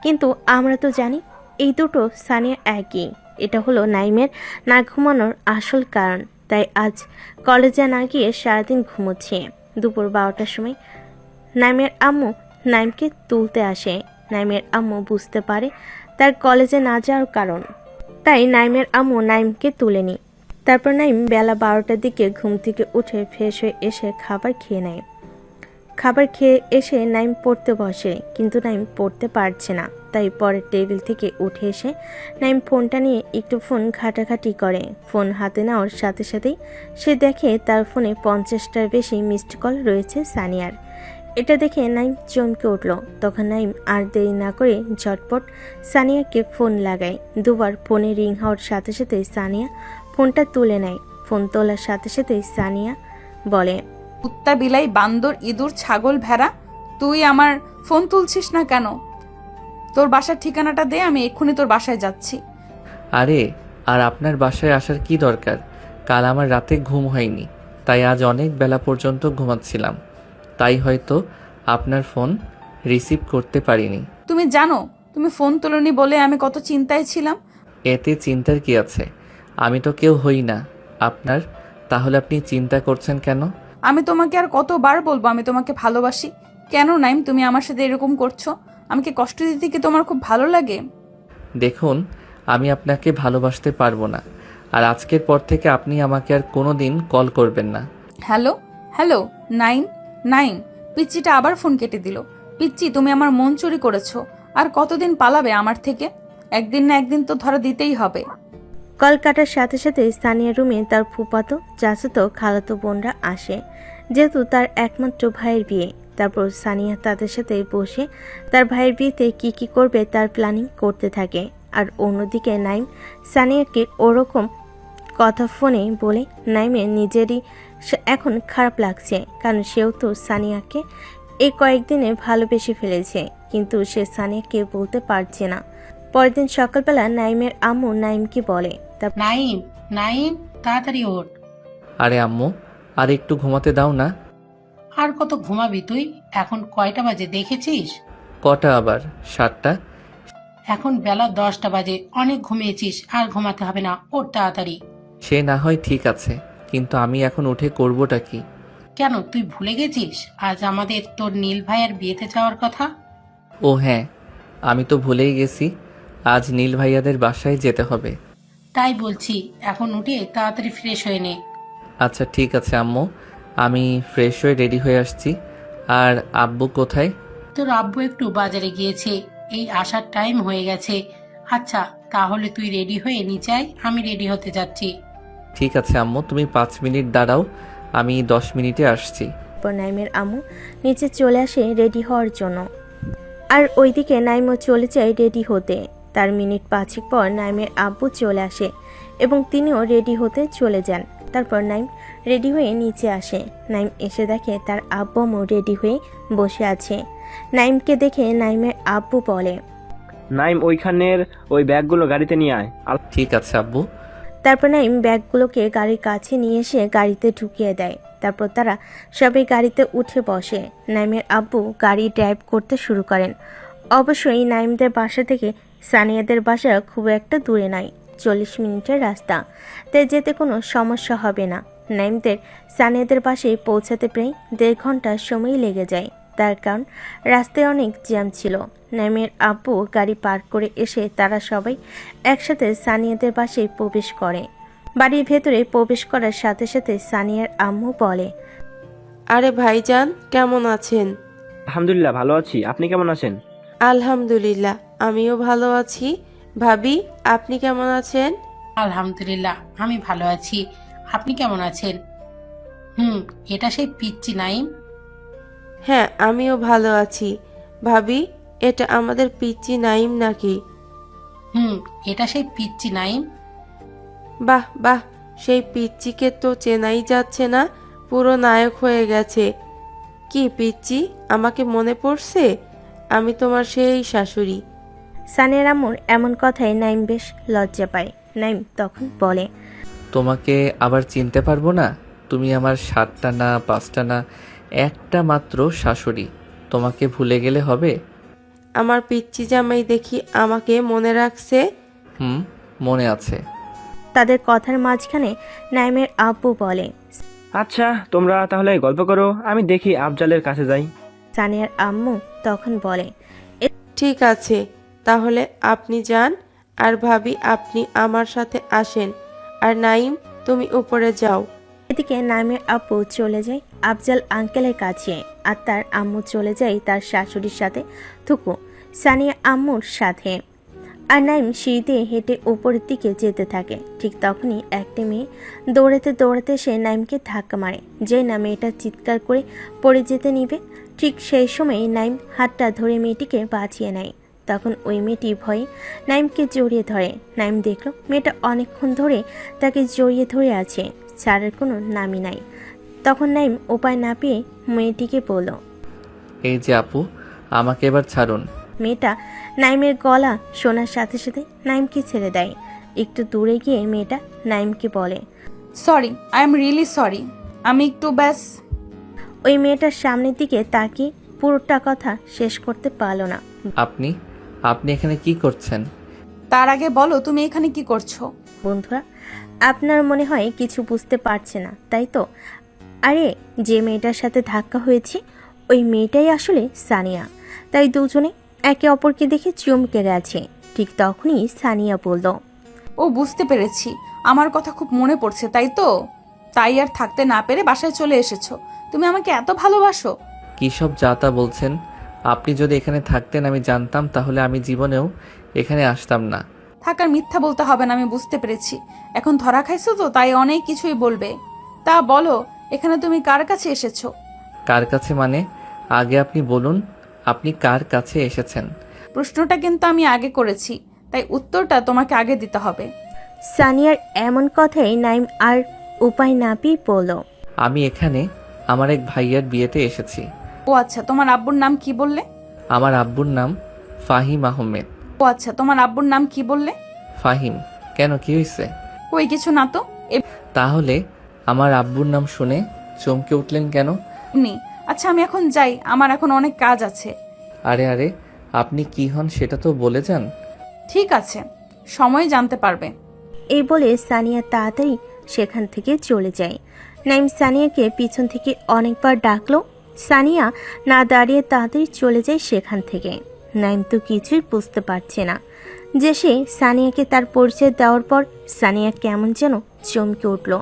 কিন্তু আমরা তো জানি এই দুটো সানিয়া একই। এটা হলো নাইমের না ঘুমানোর আসল কারণ। তাই আজ কলেজে না গিয়ে সারাদিন ঘুমোচ্ছে। দুপুর 12টার সময় নাইমের আম্মু নাইমকে তুলতে আসে। নাইমের আম্মু বুঝতে পারে তার কলেজে না যাওয়ার কারণ, তাই নাইমের আম্মু নাইমকে তুলেনি। তারপর নাইম বেলা 12টার দিকে ঘুম থেকে উঠে ফ্রেশ হয়ে এসে খাবার খেয়ে নেয়। খাবার খেয়ে এসে নাইম পড়তে বসে, কিন্তু নাইম পড়তে পারছে না। তাই পরের টেবিল থেকে উঠে এসে নাইম ফোনটা নিয়ে একটু ফোন ঘাটাঘাটি করে। ফোন হাতে নেওয়ার সাথে সাথেই সে দেখে তার ফোনে 50টার বেশি মিসড কল রয়েছে সানিয়ার। এটা দেখে নাইম চমকে উঠল। তখন নাইম আর দেরি না করে ঝটপট সানিয়াকে ফোন লাগায়। দুবার ফোনে রিং হওয়ার সাথে সাথে সানিয়া ফোনটা তুলে নেয়। ফোন তোলার সাথে সাথে সানিয়া বলে, কুত্তা, বিলাই, বান্দর, ইঁদুর, ছাগল, ভেড়া, তুই আমার ফোন তুলছিস না কেন? তোর বাসার ঠিকানাটা দে, আমি এক্ষুনি তোর বাসায় যাচ্ছি। আরে, আর আপনার বাসায় আসার কি দরকার? কাল আমার রাতে ঘুম হয়নি, তাই আজ অনেক বেলা পর্যন্ত ঘুমাচ্ছিলাম, তাই হয়তো আপনার ফোন রিসিভ করতে পারিনি। তুমি জানো তুমি ফোন তোলনি বলে আমি কত চিন্তায় ছিলাম। এতে চিন্তার কি আছে? আমি তো কেউ হই না আপনার, তাহলে আপনি চিন্তা করছেন কেন? আমি তোমাকে আর কতবার বলবো আমি তোমাকে ভালোবাসি? কেন নাইম তুমি আমার সাথে এরকম করছো? আমাকে কষ্ট দিতে কি তোমার খুব ভালো লাগে? দেখুন, আমি আপনাকে ভালোবাসতে পারবো না, আর আজকের পর থেকে আপনি আমাকে আর কোনোদিন কল করবেন না। Hello hello, Naim Naim. পিচ্চিটা আবার ফোন কেটে দিল। পিচ্চি, তুমি আমার মন চুরি করেছো। আর কতদিন পালাবে আমার থেকে? একদিন না একদিন তো ধরা দিতেই হবে। কল কাটার সাথে সাথে স্থানীয় রুমে তার ফুপাতো, চাচাতো, খালাতো বোনরা আসে। যেহেতু তার একমাত্র ভাইয়ের বিয়ে, তারপর সানিয়া তাদের সাথে বসে তার ভাইয়ের বিয়েতে কি কি করবে তার প্ল্যানিং করতে থাকে। আর অন্যদিকে নাইম সানিয়াকে ওরকম কথা ফোনে বলে নাইমের নিজেরই এখন খারাপ লাগছে, কারণ সেও তো সানিয়াকে এই কয়েকদিনে ভালোবেসে ফেলেছে, কিন্তু সে সানিয়াকে বলতে পারছে না। পরের দিন সকালবেলা নাইমের আম্মু নাইমকে বলে, নাইম নাইম তাড়াতাড়ি ওঠ। আরে আম্মু, আর একটু ঘুমাতে দাও না। আর কত ঘুমাবি তুই? এখন কয়টা বাজে দেখেছিস? কটা আবার? 7টা। এখন বেলা 10টা বাজে, অনেক ঘুমিয়েছিস, আর ঘুমাতে হবে না, ওঠ তাড়াতাড়ি। সে না হয় ঠিক আছে, কিন্তু আমি এখন উঠে করবোটা কি? কেন, তুই ভুলে গেছিস আজ আমাদের তোর নীল ভাইয়ের বিয়েতে যাওয়ার কথা? ও হ্যাঁ, আমি তো ভুলেই গেছি, আজ নীল ভাইয়াদের বাসায় যেতে হবে। তাই বলছি, এখন উঠে তাড়াতাড়ি ফ্রেশ হয়ে নে। আচ্ছা ঠিক আছে আম্মু, আমি ফ্রেশ হয়ে রেডি হয়ে আসছি। আর আব্বু কোথায়? তোর আব্বু একটু বাজারে গিয়েছে, এই আসার টাইম হয়ে গেছে। আচ্ছা তাহলে তুই রেডি হয়ে নিচে আয়, আমি রেডি হতে যাচ্ছি। ঠিক আছে আম্মু, তুমি 5 মিনিট দাঁড়াও, আমি 10 মিনিটে আসছি। তারপর নাইমের আম্মু নিচে চলে আসে রেডি হওয়ার জন্য, আর ওইদিকে নাইমও চলে যায় রেডি হতে। তার মিনিট 5 পর নাইমের আব্বু চলে আসে এবং তিনিও রেডি হতে চলে যান। তারপর নাইম রেডি হয়ে নিচে আসে। নাইম এসে দেখে তার আব্বু রেডি হয়ে বসে আছে। নাইমকে দেখে নাইমের আব্বু বলে, নাইম ওইখানের ওই ব্যাগগুলো গাড়িতে নিয়ে আয়। ঠিক আছে আব্বু। তারপর নাইম ব্যাগগুলোকে গাড়ির কাছে নিয়ে এসে গাড়িতে ঢুকিয়ে দেয়। তারপর তারা সবাই গাড়িতে উঠে বসে। নাইমের আব্বু গাড়ি ড্রাইভ করতে শুরু করেন। অবশ্যই নাইমদের বাসা থেকে সানিয়াদের বাসা খুব একটা দূরে নয়, 40 মিনিটের রাস্তা, তাই যেতে কোনো সমস্যা হবে না। নাইমদের সানিয়াদের বাসায় পৌঁছাতে প্রায় 1.5 ঘন্টা সময় লেগে যায়, তার কারণ রাস্তায় অনেক জ্যাম ছিল। নাইমের আব্বু গাড়ি পার্ক করে এসে তারা সবাই একসাথে সানিয়াদের বাসায় প্রবেশ করে। বাড়ির ভেতরে প্রবেশ করার সাথে সাথে সানিয়ার আম্মু বলে, আরে ভাইজান, কেমন আছেন? আলহামদুলিল্লাহ ভালো আছি, আপনি কেমন আছেন? আলহামদুলিল্লাহ, আমিও ভালো আছি। ভাবি, আপনি কেমন আছেন? আলহামদুলিল্লাহ, আমি ভালো আছি। আপনি কেমন আছেন? এটা সেই পিচ্চি নাইম? হ্যাঁ, আমিও ভালো আছি। ভাবি, এটা আমাদের পিচ্চি নাইম নাকি? এটা সেই পিচ্চি নাইম? বাহ বাহ, সেই পিচ্চিকে তো চেনাই যাচ্ছে না, পুরো নায়ক হয়ে গেছে। কি পিচ্চি, আমাকে মনে পড়ছে? আমি তোমার সেই শাশুড়ি। সানিয়ার আম্মুর এমন কথায় নাইম বেশ লজ্জা পায়। নাইম তখন বলে, তোমাকে আবার চিনতে পারবো না? তুমি আমার 7টা না 5টা না, একটা মাত্র শাশুড়ি। তোমাকে ভুলে গেলে হবে? আমার পিচ্চি জামাই দেখি আমাকে মনে রাখছে। মনে আছে। তাদের কথার মাঝখানে নাইমের আব্বু বলে, আচ্ছা তোমরা তাহলে গল্প করো, আমি দেখি আফজালের কাছে যাই। সানিয়ার আম্মু তখন বলে, ঠিক আছে, তাহলে আপনি যান, আর ভাবি আপনি আমার সাথে আসেন, আর নাইম তুমি উপরে যাও। এদিকে নাইমের আব্বু চলে যায় আফজাল আঙ্কেলের কাছে, আর তার আম্মু চলে যায় তার শাশুড়ির সাথে থুকু সানিয়া আম্মুর সাথে। আর নাইম সিঁড়িতে হেঁটে উপরের দিকে যেতে থাকে। ঠিক তখনই একটা মেয়ে দৌড়াতে দৌড়াতে সে নাইমকে ধাক্কা মারে। যেই না মেয়েটা চিৎকার করে পড়ে যেতে নিবে, ঠিক সেই সময় নাইম হাতটা ধরে মেয়েটিকে বাঁচিয়ে নেয়। তখন ওই মেয়েটি ভয়ে নাইমকে জড়িয়ে ধরে। নাইম দেখল মেয়েটা অনেকক্ষণ ধরে তাকে জড়িয়ে ধরে আছে, ছাড়ার কোনো নামই নাই। তখন নাইম উপায় না পেয়ে মেয়েটিকে বলল, এই যে আপু, আমাকে এবার ছাড়ুন। মেয়েটা নাইমের গলা শোনার সাথে সাথে নাইমকে ছেড়ে দেয়। একটু দূরে গিয়ে মেয়েটা নাইমকে বলে, sorry, I am really sorry, আমি একটু ব্যাস। ওই মেয়েটার সামনের দিকে তাকিয়ে পুরোটা কথা শেষ করতে পারলো না। আপনি এখানে কি করছেন? তার আগে বলো তুমি এখানে কি করছো? বন্ধুরা, আপনার মনে হয় কিছু বুঝতে পারছে না, তাই তো? আরে, যে মেয়েটার সাথে ধাক্কা হয়েছে ওই মেয়েটাই আসলে সানিয়া। তাই দুজনে একে অপরকে দেখে চমকে গেছে। ঠিক তখনই সানিয়া বলল, ও বুঝতে পেরেছি, আমার কথা খুব মনে পড়ছে, তাই তো? তাই আর থাকতে না পেরে বাসায় চলে এসেছো। তুমি আমাকে এত ভালোবাসো? কী সব যা তা বলছেন? আপনি যদি এখানে থাকতেন আমি জানতাম, তাহলে আমি জীবনেও এখানে আসতাম না। থাকার মিথ্যা বলতে হবে না, আমি বুঝতে পেরেছি। এখন ধরা খাইছো তো, তাই অনেক কিছুই বলবে। তা বলো, এখানে তুমি কার কাছে এসেছো? কার কাছে মানে? আগে আপনি বলুন, আপনি কার কাছে এসেছেন? প্রশ্নটা কিন্তু আমি আগে করেছি, তাই উত্তরটা তোমাকে আগে দিতে হবে। সানিয়ার এমন কথাই নাইম আর উপায় না পেয়ে বলল, আমি এখানে আমার এক ভাইয়ার বিয়েতে এসেছি। ও আচ্ছা, তোমার আব্বুর নাম কি বললে? আমার আব্বুর নাম ফাহিম আহমেদ। ও আচ্ছা, তোমার আব্বুর নাম কি বললে? ফাহিম। কেন, কি হয়েছে? ওই কিছু না তো। তাহলে আমার আব্বুর নাম শুনে চমকে উঠলেন কেন? এমনি। আচ্ছা, আমি এখন যাই, আমার এখন অনেক কাজ আছে। আরে আরে, আপনি কি হন সেটা তো বলে যান। ঠিক আছে, সময় জানতে পারবে। এই বলে সানিয়া তাড়াতাড়ি সেখান থেকে চলে যায়। নাইম সানিয়াকে পিছন থেকে অনেকবার ডাকলো। সানিয়া না দাঁড়িয়ে তাড়াতাড়ি চলে যায় সেখান থেকে। নাইম তো কিছুই বুঝতে পারছে না যে সে সানিয়াকে তার পরিচয় দেওয়ার পর সানিয়া কেমন যেন চমকে উঠল।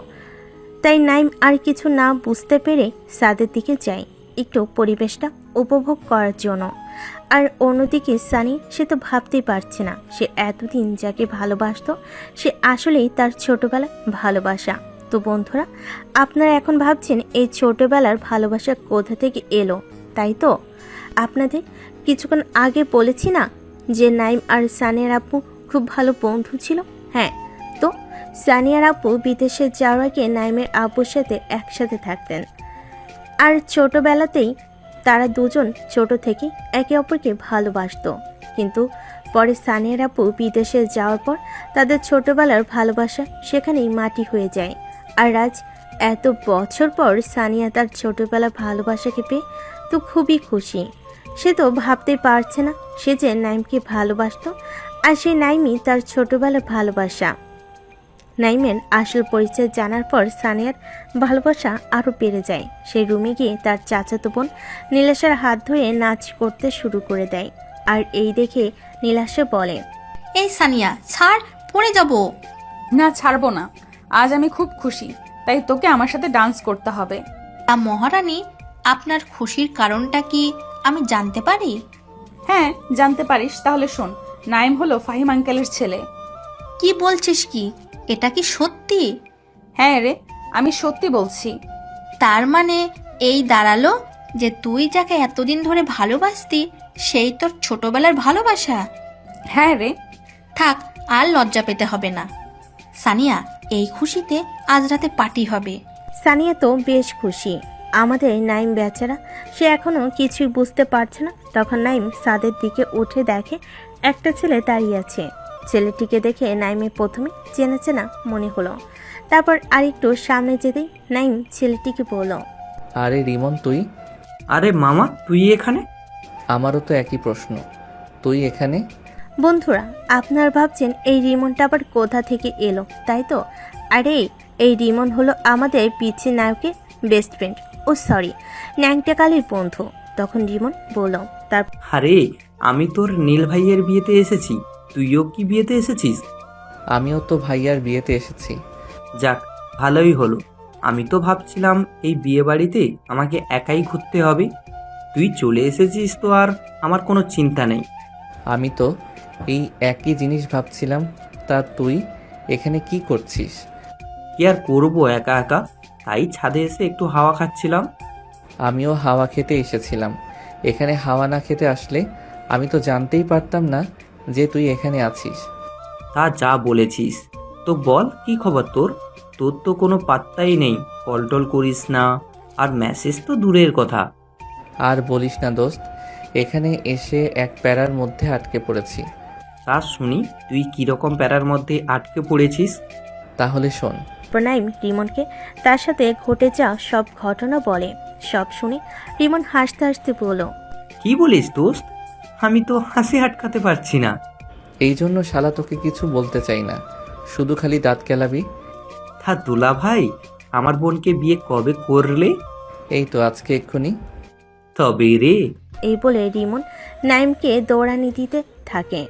তাই নাইম আর কিছু না বুঝতে পেরে ছাদের দিকে যায় একটু পরিবেশটা উপভোগ করার জন্য। আর অন্যদিকে সানি, সে তো ভাবতেই পারছে না সে এতদিন যাকে ভালোবাসতো সে আসলেই তার ছোটবেলার ভালোবাসা। তো বন্ধুরা, আপনারা এখন ভাবছেন এই ছোটবেলার ভালোবাসা কোথা থেকে এলো, তাই তো? আপনাদের কিছুক্ষণ আগে বলেছি না যে নাইম আর সানিয়ার আপু খুব ভালো বন্ধু ছিল। হ্যাঁ, তো সানিয়ার আপু বিদেশে যাওয়ার আগে নাইমের আপুর সাথে একসাথে থাকতেন, আর ছোটবেলাতেই তারা দুজন ছোট থেকে একে অপরকে ভালোবাসতো। কিন্তু পরে সানিয়ার আপু বিদেশে যাওয়ার পর তাদের ছোটবেলার ভালোবাসা সেখানেই মাটি হয়ে যায়। আর আজ এত বছর পর সানিয়া তার ছোটবেলার ভালোবাসাকে পেয়ে তো খুবই খুশি। সে তো ভাবতেই পারছে না সে যে নাইমকে ভালোবাসতো, আর সেই নাইমই তার ছোটবেলার ভালোবাসা। নাইমের আসল পরিচয় জানার পর সানিয়ার ভালোবাসা আরও বেড়ে যায়। সেই রুমে গিয়ে তার চাচাতো বোন নীলাশার হাত ধরে নাচ করতে শুরু করে দেয়। আর এই দেখে নীলাশা বলে, এই সানিয়া ছাড়, পড়ে যাব। না, ছাড়বো না। আজ আমি খুব খুশি, তাই তোকে আমার সাথে ডান্স করতে হবে। তা মহারানী, আপনার খুশির কারণটা কি আমি জানতে পারি? হ্যাঁ, জানতে পারিস। তাহলে শোন, নাইম হলো ফাহিম আঙ্কেলের ছেলে। কি বলছিস কি? এটা কি সত্যি? হ্যাঁ রে, আমি সত্যি বলছি। তার মানে এই দাঁড়ালো যে তুই যাকে এতদিন ধরে ভালোবাসতি সেই তোর ছোটবেলার ভালোবাসা। হ্যাঁ রে। থাক, আর লজ্জা পেতে হবে না। সানিয়া, এই খুশিতে আজ রাতে পার্টি হবে। সানিয়া তো বেশ খুশি। আমাদের নাইম বেচারা, সে এখনো কিছুই বুঝতে পারছে না। তখন নাইম ছাদের দিকে উঠে দেখে একটা ছেলে দাঁড়িয়ে আছে। ছেলেটিকে দেখে নাইমের প্রথমে চেনা চেনা মনে হলো। তারপর আরেকটু সামনে যেতেই নাইম ছেলেটিকে বলল, আরে রিমন, তুই? আরে মামা, তুই এখানে? আমারও তো একই প্রশ্ন, তুই এখানে? বন্ধুরা, আপনারা ভাবছেন এই রিমনটা আবার কোথা থেকে এলো, তাই তো? আরে এই রিমন হলো আমাদের পিচ্ছি নায়কের বেস্ট ফ্রেন্ড, ও সরি, ন্যাংটা কালির বন্ধু। তখন রিমন বলল, তার আরে আমি তোর নীল ভাইয়ের বিয়েতে এসেছি, তুইও কি বিয়েতে এসেছিস? আমিও তো ভাইয়ার বিয়েতে এসেছি। যাক, ভালোই হলো। আমি তো ভাবছিলাম এই বিয়ে বাড়িতে আমাকে একাই ঘুরতে হবে। তুই চলে এসেছিস তো আর আমার কোনো চিন্তা নেই। আমি তো এই একই জিনিস ভাবছিলাম। তা তুই এখানে কি করছিস? কি আর করবো, একা একা, তাই ছাদে এসে একটু হাওয়া খাচ্ছিলাম। আমিও হাওয়া খেতে এসেছিলাম। এখানে হাওয়া না খেতে আসলে আমি তো জানতেই পারতাম না যে তুই এখানে আছিস। তা যা বলেছিস। তো বল, কি খবর তোর? তোর তো কোনো পাত্তাই নেই, কল টল করিস না, আর মেসেজ তো দূরের কথা। আর বলিস না দোস্ত, এখানে এসে এক প্যারার মধ্যে আটকে পড়েছি। তা শুনি, তুই কীরকম প্যারার মধ্যে আটকে পড়েছিস? তাহলে শোন। নাইম রিমনকে তার সাথে ঘটে যাওয়া সব ঘটনা বলে। সব শুনে রিমন হাসতে হাসতে বলল, কি বলিস দোস্ত? আমি তো হাসি আটকাতে পারছি না। এই জন্য শালা তোকে কিছু বলতে চাই না, শুধু খালি দাঁত কেলাবি। তা দুলা ভাই, আমার বোনকে বিয়ে কবে করলে? এই তো আজকে এক্ষুনি। তবে রে। এই বলে রিমন নাইমকে দৌড়ানি দিতে থাকে।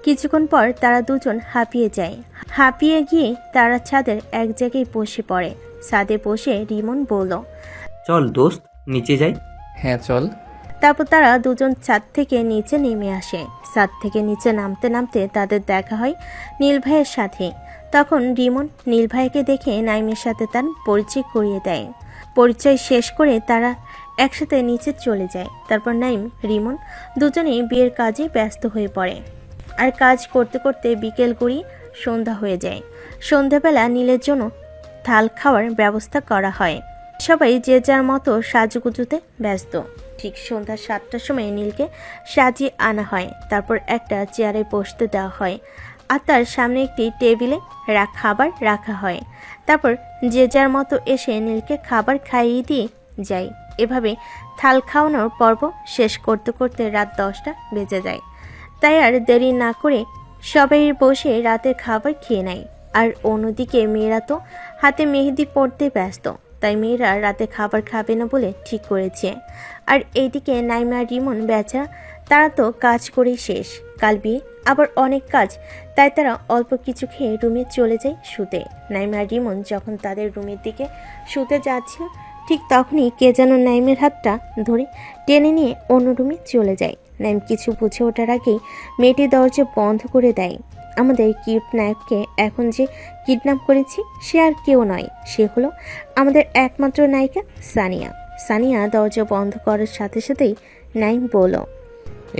কিছুক্ষণ পর তারা দুজন হাঁপিয়ে যায়। হাঁপিয়ে গিয়ে তারা ছাদের এক জায়গায় বসে পড়ে। ছাদে বসে রিমন বলল, চল দোস্ত, নিচে যাই। হ্যাঁ চল। তারপর তারা দুজন ছাদ থেকে নিচে নেমে আসে। ছাদ থেকে নিচে নামতে নামতে তাদের দেখা হয় নীল ভাইয়ের সাথে। তখন রিমন নীল ভাইকে দেখে নাইমের সাথে তার পরিচয় করিয়ে দেয়। পরিচয় শেষ করে তারা একসাথে নিচে চলে যায়। তারপর নাইম রিমন দুজনেই বিয়ের কাজে ব্যস্ত হয়ে পড়ে। আর কাজ করতে করতে বিকেল গড়িয়ে সন্ধ্যা হয়ে যায়। সন্ধ্যাবেলা নীলের জন্য থাল খাওয়ার ব্যবস্থা করা হয়। সবাই যে যার মতো সাজুগুজুতে ব্যস্ত। ঠিক সন্ধ্যা 7টার সময় নীলকে সাজিয়ে আনা হয়। তারপর একটা চেয়ারে বসতে দেওয়া হয়, আর তার সামনে একটি টেবিলে খাবার রাখা হয়। তারপর যে যার মতো এসে নীলকে খাবার খাইয়ে দিয়ে যায়। এভাবে থাল খাওয়ানোর পর্ব শেষ করতে করতে রাত 10টা বেজে যায়। তাই আর দেরি না করে সবাই বসে রাতের খাবার খেয়ে নেয়। আর অন্যদিকে মেয়েরা তো হাতে মেহেদি পড়তে ব্যস্ত, তাই মেয়েরা রাতে খাবার খাবে না বলে ঠিক করেছে। আর এইদিকে নাইমা আর রিমন বেচারা, তারা তো কাজ করেই শেষ। কাল বিয়ে, আবার অনেক কাজ, তাই তারা অল্প কিছু খেয়ে রুমে চলে যায় শুতে। নাইমা আর রিমন যখন তাদের রুমের দিকে শুতে যাচ্ছিল, ঠিক তখনই কে যেন নাইমের হাতটা ধরে টেনে নিয়ে অন্য রুমে চলে যায়। নাইম কিছু বুঝে ওঠার আগেই মেয়েটি দরজা বন্ধ করে দেয়। আমাদের কিউট নায়ককে এখন যে কিডন্যাপ করেছি সে আর কেউ নয়, সে হলো আমাদের একমাত্র নায়িকা সানিয়া। সানিয়া দরজা বন্ধ করার সাথে সাথেই নাইম বলল,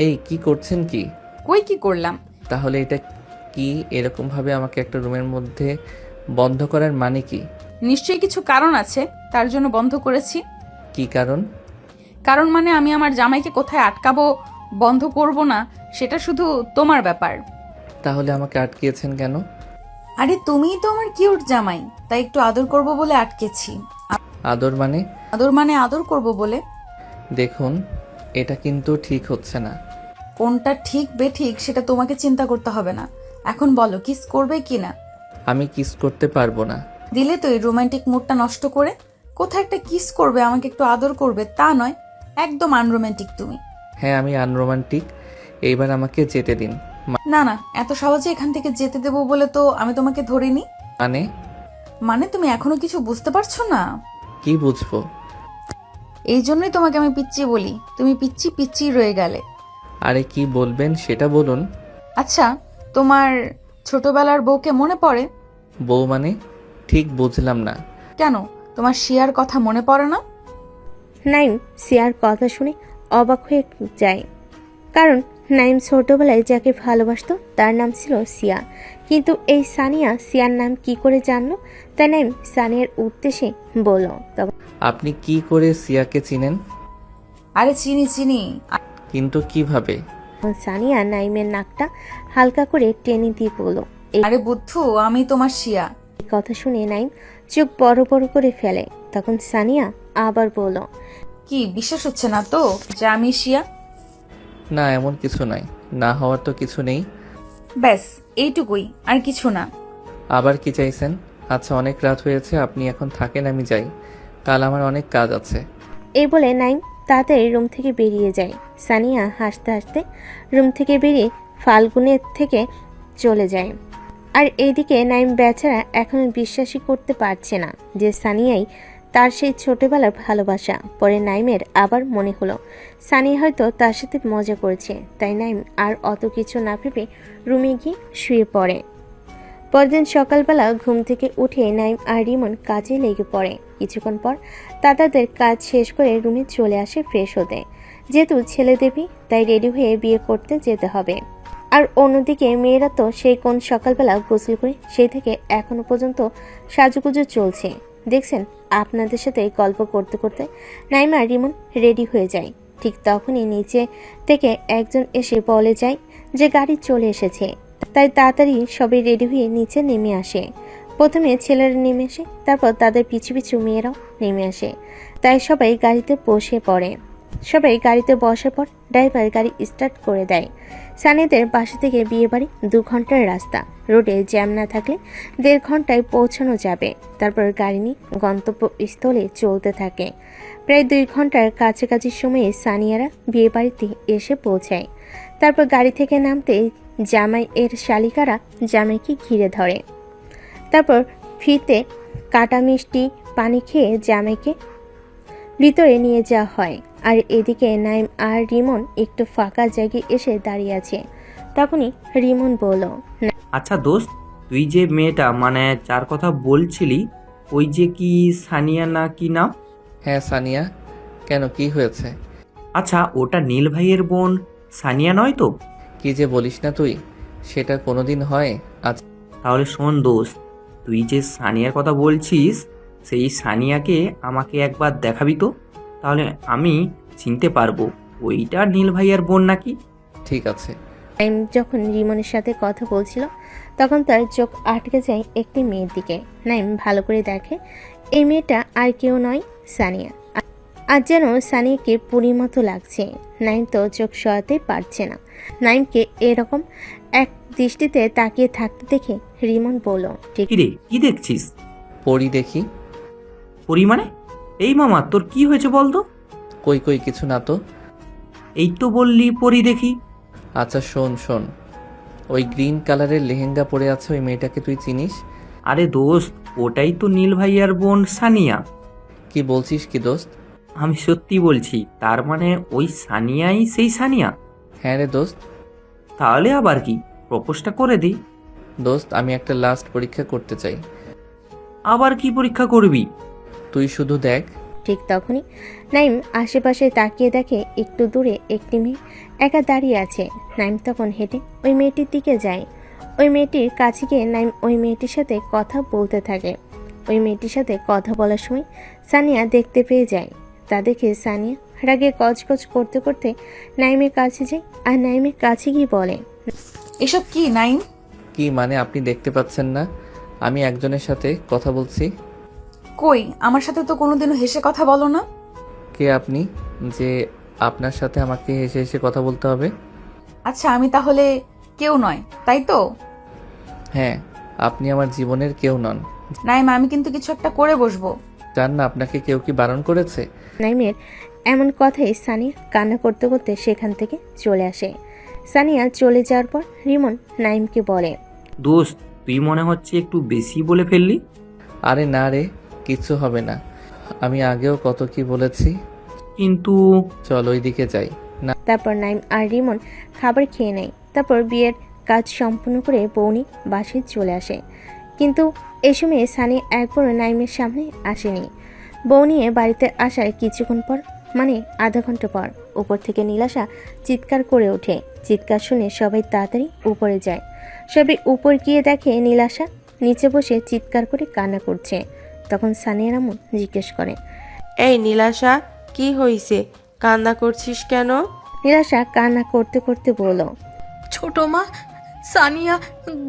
এই কি করছেন কি? কই কি করলাম? তাহলে এটা কি এরকমভাবে আমাকে একটা রুমের মধ্যে বন্ধ করার মানে কি? নিশ্চয়ই কিছু কারণ আছে, তার জন্য বন্ধ করেছি। কি কারণ? কারণ মানে আমি আমার জামাইকে কোথায় আটকাবো, বন্ধ করব না, সেটা শুধু তোমার ব্যাপার। তাহলে আমাকে আটকিয়েছেন কেন? আরে তুমিই তো আমার কিউট জামাই, তাই একটু আদর করব বলে আটকেছি। আদর মানে? আদর মানে আদর করব বলে। দেখুন, এটা কিন্তু ঠিক হচ্ছে না। কোনটা ঠিক বেঠিক সেটা তোমাকে চিন্তা করতে হবে না। এখন বলো, কিস করবে কি না? আমি কিস করতে পারবো না। দিলে তো এই রোমান্টিক মুডটা নষ্ট করে। কোথায় একটা কিস করবে, আমাকে একটু আদর করবে, তা নয়। একদম আনরোমান্টিক তুমি। হ্যাঁ, আমি আনরোমান্টিক। এইবার আমাকে যেতে দিন। না না, এত সহজে এখান থেকে যেতে দেবো বলে তো আমি তোমাকে ধরিনি। মানে? মানে তুমি এখনো কিছু বুঝতে পারছো না? কি বুঝবো? এই জন্যই তোমাকে আমি পিচ্চি বলি, তুমি পিচ্চি পিচ্চি রয়ে গেলে। আরে কি বলবেন সেটা বলুন। আচ্ছা, তোমার ছোটবেলার বউকে মনে পড়ে? বউ মানে? ঠিক বুঝলাম না। কেন, তোমার শিয়ার কথা মনে পড়ে না? নাইম সিয়ার কথা শুনে অবাক হয়ে যায়, কারণ নাইম ছোটবেলায় যাকে ভালোবাসতো তার নাম ছিল সিয়া, কিন্তু এই সানিয়া সিয়ার নাম কি করে জানলো? তাই নাইম সানিয়ার উদ্দেশ্যে বলল, তখন আপনি কি করে সিয়াকে চিনেন? আরে চিনি চিনি। কিন্তু কিভাবে? সানিয়া নাইমের নাকটা হালকা করে টেনে দিয়ে বলল, আরে বুদ্ধু, আমি তোমার শিয়া। এই কথা শুনে নাইম চোখ বড় বড় করে ফেলে। তখন সানিয়া আবার বলল, কি বিশ্বাস হচ্ছে না তো যে আমি শিয়া? না, এমন কিছু নাই। না হওয়ার তো কিছু নেই। ব্যাস এইটুকুই, আর কিছু না। আবার কি চাইছেন? আচ্ছা, অনেক রাত হয়েছে, আপনি এখন থাকেন, আমি যাই। কাল আমার অনেক কাজ আছে। এই বলে নাইম তাড়াতাড়ি রুম থেকে বেরিয়ে যায়। সানিয়া হাসতে হাসতে রুম থেকে বেরিয়ে ফাল্গুনের থেকে চলে যায়। আর এইদিকে নাইম বেচারা এখনো বিশ্বাসই করতে পারছে না যে সানিয়াই তার সেই ছোটবেলার ভালোবাসা। পরে নাইমের আবার মনে হলো সানিয়া হয়তো তার সাথে মজা করেছে, তাই নাইম আর অত কিছু না ভেবে রুমে গিয়ে শুয়ে পড়ে। পরদিন সকালবেলা ঘুম থেকে উঠে নাইম আর রিমন কাজে লেগে পড়ে। কিছুক্ষণ পর তাদের কাজ শেষ করে রুমে চলে আসে ফ্রেশ হতে। যেহেতু ছেলে দেবী, তাই রেডি হয়ে বিয়ে করতে যেতে হবে। আর অন্যদিকে মেয়েরা তো সেই কোন সকালবেলা গোসল করে সেই থেকে এখনো পর্যন্ত সাজুগুজু চলছে। দেখছেন, আপনাদের সাথে গল্প করতে করতে নাইম আর রিমন রেডি হয়ে যায়। ঠিক তখনই নিচে থেকে একজন এসে বলে যায় যে গাড়ি চলে এসেছে। তাই তাড়াতাড়ি সবাই রেডি হয়ে নিচে নেমে আসে। প্রথমে ছেলেরা নেমে আসে, তারপর তাদের পিছু পিছু মেয়েরাও নেমে আসে। তাই সবাই গাড়িতে বসে পড়ে। সবাই গাড়িতে বসার পর ড্রাইভার গাড়ি স্টার্ট করে দেয়। সানিদের বাসা থেকে বিয়েবাড়ি 2 ঘন্টার রাস্তা। রোডে জ্যাম না থাকলে 1.5 ঘন্টায় পৌঁছানো যাবে। তারপর গাড়ি নিয়ে গন্তব্যস্থলে চলতে থাকে। প্রায় 2 ঘন্টার কাছাকাছি সময়ে সানিয়ারা বিয়েবাড়িতে এসে পৌঁছায়। তারপর গাড়ি থেকে নামতে জামাই এর শালিকারা জামাইকে ঘিরে ধরে। তারপর ফিতে কাটা মিষ্টি পানি খেয়ে জামাইকে ভিতরে নিয়ে যাওয়া হয়। আর এদিকে নাইম আর রিমন একটু ফাঁকা জায়গায় এসে দাঁড়িয়ে আছে। তখনই রিমন বলল, আচ্ছা দোস্ত, তুই যে মেয়েটা মানে যার কথা বলছিলি, ওই যে কি সানিয়া না কি নাম? হ্যাঁ সানিয়া। কেন, কি হয়েছে? আচ্ছা, ওটা নীল ভাইয়ের বোন সানিয়া নয় তো? কি যে বলিস না তুই, সেটা কোনোদিন হয়? আচ্ছা তাহলে শোন দোস্ত, তুই যে সানিয়ার কথা বলছিস, সেই সানিয়াকে আমাকে একবার দেখাবি তো, তাহলে আমি চিনতে পারবো ওইটা নীল ভাইয়ার বোন নাকি। ঠিক আছে। নাইম যখন রিমনের সাথে কথা বলছিল তখন তার চোখ আটকে যায় একটি মেয়ের দিকে। নাইম ভালো করে দেখে এই মেয়েটা আর কেউ নয়, সানিয়া। আর যেন সানিয়াকে পুরীর মতো লাগছে। নাইম তো চোখ সরাতেই পারছে না। নাইমকে এরকম এক দৃষ্টিতে তাকিয়ে থাকতে দেখে রিমন বলল, কি রে, কি দেখছিস? পড়ি দেখি। পরি মানে? এই মামা, তোর কি হয়েছে বলতো? কই কই, কিছু না তো। এই তো বললি পরি দেখি। আচ্ছা শোন শোন, ওই গ্রিন কালারের লেহেঙ্গা পরে আছে ওই মেয়েটাকে তুই চিনিস? আরে দোস্ত, ওটাই তো নীল ভাইয়ার বোন সানিয়া। কি বলছিস কি দোস্ত? আমি সত্যি বলছি, তার মানে ওই সানিয়াই সেই সানিয়া? হ্যাঁ রে দোস্ত। তাহলে আবার কি, প্রপোজটা করে দিই। দোস্ত আমি একটা লাস্ট পরীক্ষা করতে চাই। আবার কি পরীক্ষা করবি? তুই শুধু দেখ। ঠিক তখনই নাইম আশেপাশে তাকিয়ে দেখে একটু দূরে একটি মেয়ে একা দাঁড়িয়ে আছে। নাইম তখন হেঁটে ওই মেয়েটির দিকে যায়। ওই মেয়েটির কাছে গিয়ে নাইম ওই মেয়েটির সাথে কথা বলতে থাকে। ওই মেয়েটির সাথে কথা বলার সময় সানিয়া দেখতে পেয়ে যায়। তা দেখে সানিয়া রাগে গজগজ করতে করতে নাইমের কাছে যায় আর নাইমের কাছে গিয়ে বলে, এসব কি নাইম? কি মানে আপনি দেখতে পাচ্ছেন না আমি একজনের সাথে কথা বলছি? কই, আমার সাথে তো কোনোদিনও হেসে কথা বলো না। কে আপনি যে আপনার সাথে আমাকে হেসে হেসে কথা বলতে হবে? আচ্ছা, আমি তাহলে কেউ নয়, তাই তো? হ্যাঁ, আপনি আমার জীবনের কেউ নন। নাইম, আমি কিন্তু কিছু একটা করে বসবো। জান না আপনাকে কেউ কি বারণ করেছে? নাইমের এমন কথাই সানিয়া কান্না করতে করতে সেখান থেকে চলে আসে। সানিয়া চলে যাওয়ার পর রিমন নাইমকে বলে, দোস্ত তুই মনে হচ্ছে একটু বেশি বলে ফেললি। আরে না রে, কিচ্ছু হবে না। আমি আগেও কত কি বলেছি। কিন্তু চল ওইদিকে যাই। না, তারপর নাইম আর রিমন খাবার খেয়ে নেয়। তারপর বিয়ের কাজ সম্পূর্ণ করে বৌনি বাসায় চলে আসে। কিন্তু এ সময় সানি একবারও নাইমের সামনে আসেনি। বউ নিয়ে বাড়িতে আসার কিছুক্ষণ পর, মানে আধা ঘন্টা পর, উপর থেকে নীলাশা চিৎকার করে ওঠে। চিৎকার শুনে সবাই তাড়াতাড়ি উপরে যায়। সবাই উপর গিয়ে দেখে নীলাশা নিচে বসে চিৎকার করে কান্না করছে। তখন সানিয়া রামু জিজ্ঞেস করে, এই নীলাশা, কি হইছে? কান্না করছিস কেন? নীলাশা কান্না করতে করতে বলল, ছোট মা, সানিয়া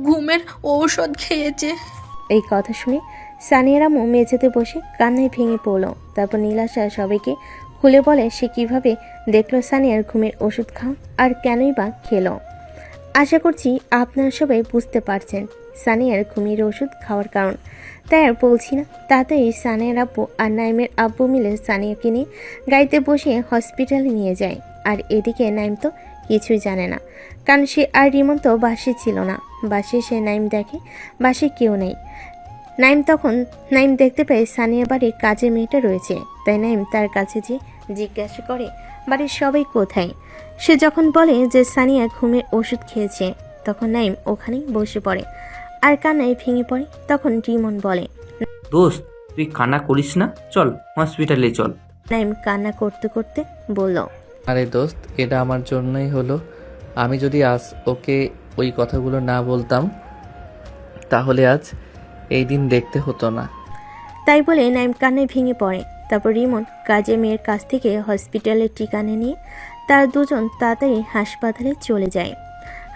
ঘুমের ঔষধ খেয়েছে। এই কথা শুনে সানিয়া রামু মেঝেতে বসে কান্নায় ভেঙে পড়ল। তারপর নীলাশা সবাইকে খুলে বলে সে কিভাবে দেখলো সানিয়ার ঘুমের ওষুধ খাওয়া আর কেনই বা খেলো। আশা করছি আপনারা সবাই বুঝতে পারছেন সানিয়ার ঘুমের ওষুধ খাওয়ার কারণ। তাই আর বলছি না, তাড়াতাড়ি সানিয়ার আব্বু আর নাইমের আব্বু মিলে সানিয়াকে নিয়ে গাড়িতে বসে হসপিটালে নিয়ে যায়। আর এদিকে নাইম তো কিছুই জানে না, কারণ সে আর রিমন তো বাসে ছিল না। বাসে সে নাইম দেখে বাসে কেউ নেই। নাইম দেখতে পায় সানিয়া বাড়ির কাজের মেয়েটা রয়েছে। তাই নাইম তার কাছে যেয়ে জিজ্ঞাসা করে বাড়ির সবাই কোথায়। সে যখন বলে যে সানিয়া ঘুমের ওষুধ খেয়েছে, তখন নাইম ওখানেই বসে পড়ে আর কান্নায় ভেঙে পড়ে। তখন রিমন বলে, দোস্ত তুই কান্না করিস না, চল হসপিটালে চল। নাইম কান্না করতে করতে বলল, আরে দোস্ত, এটা আমার জন্যই হলো। আমি যদি আজ ওকে ওই কথাগুলো না বলতাম তাহলে আজ এই দিন দেখতে হতো না। তাই বলে নাইম কান্নায় ভেঙে পড়ে। তারপর রিমন কাজের মেয়ের কাছ থেকে হসপিটালের ঠিকানা নিয়ে তারা দুজন তাড়াতাড়ি হাসপাতালে চলে যায়।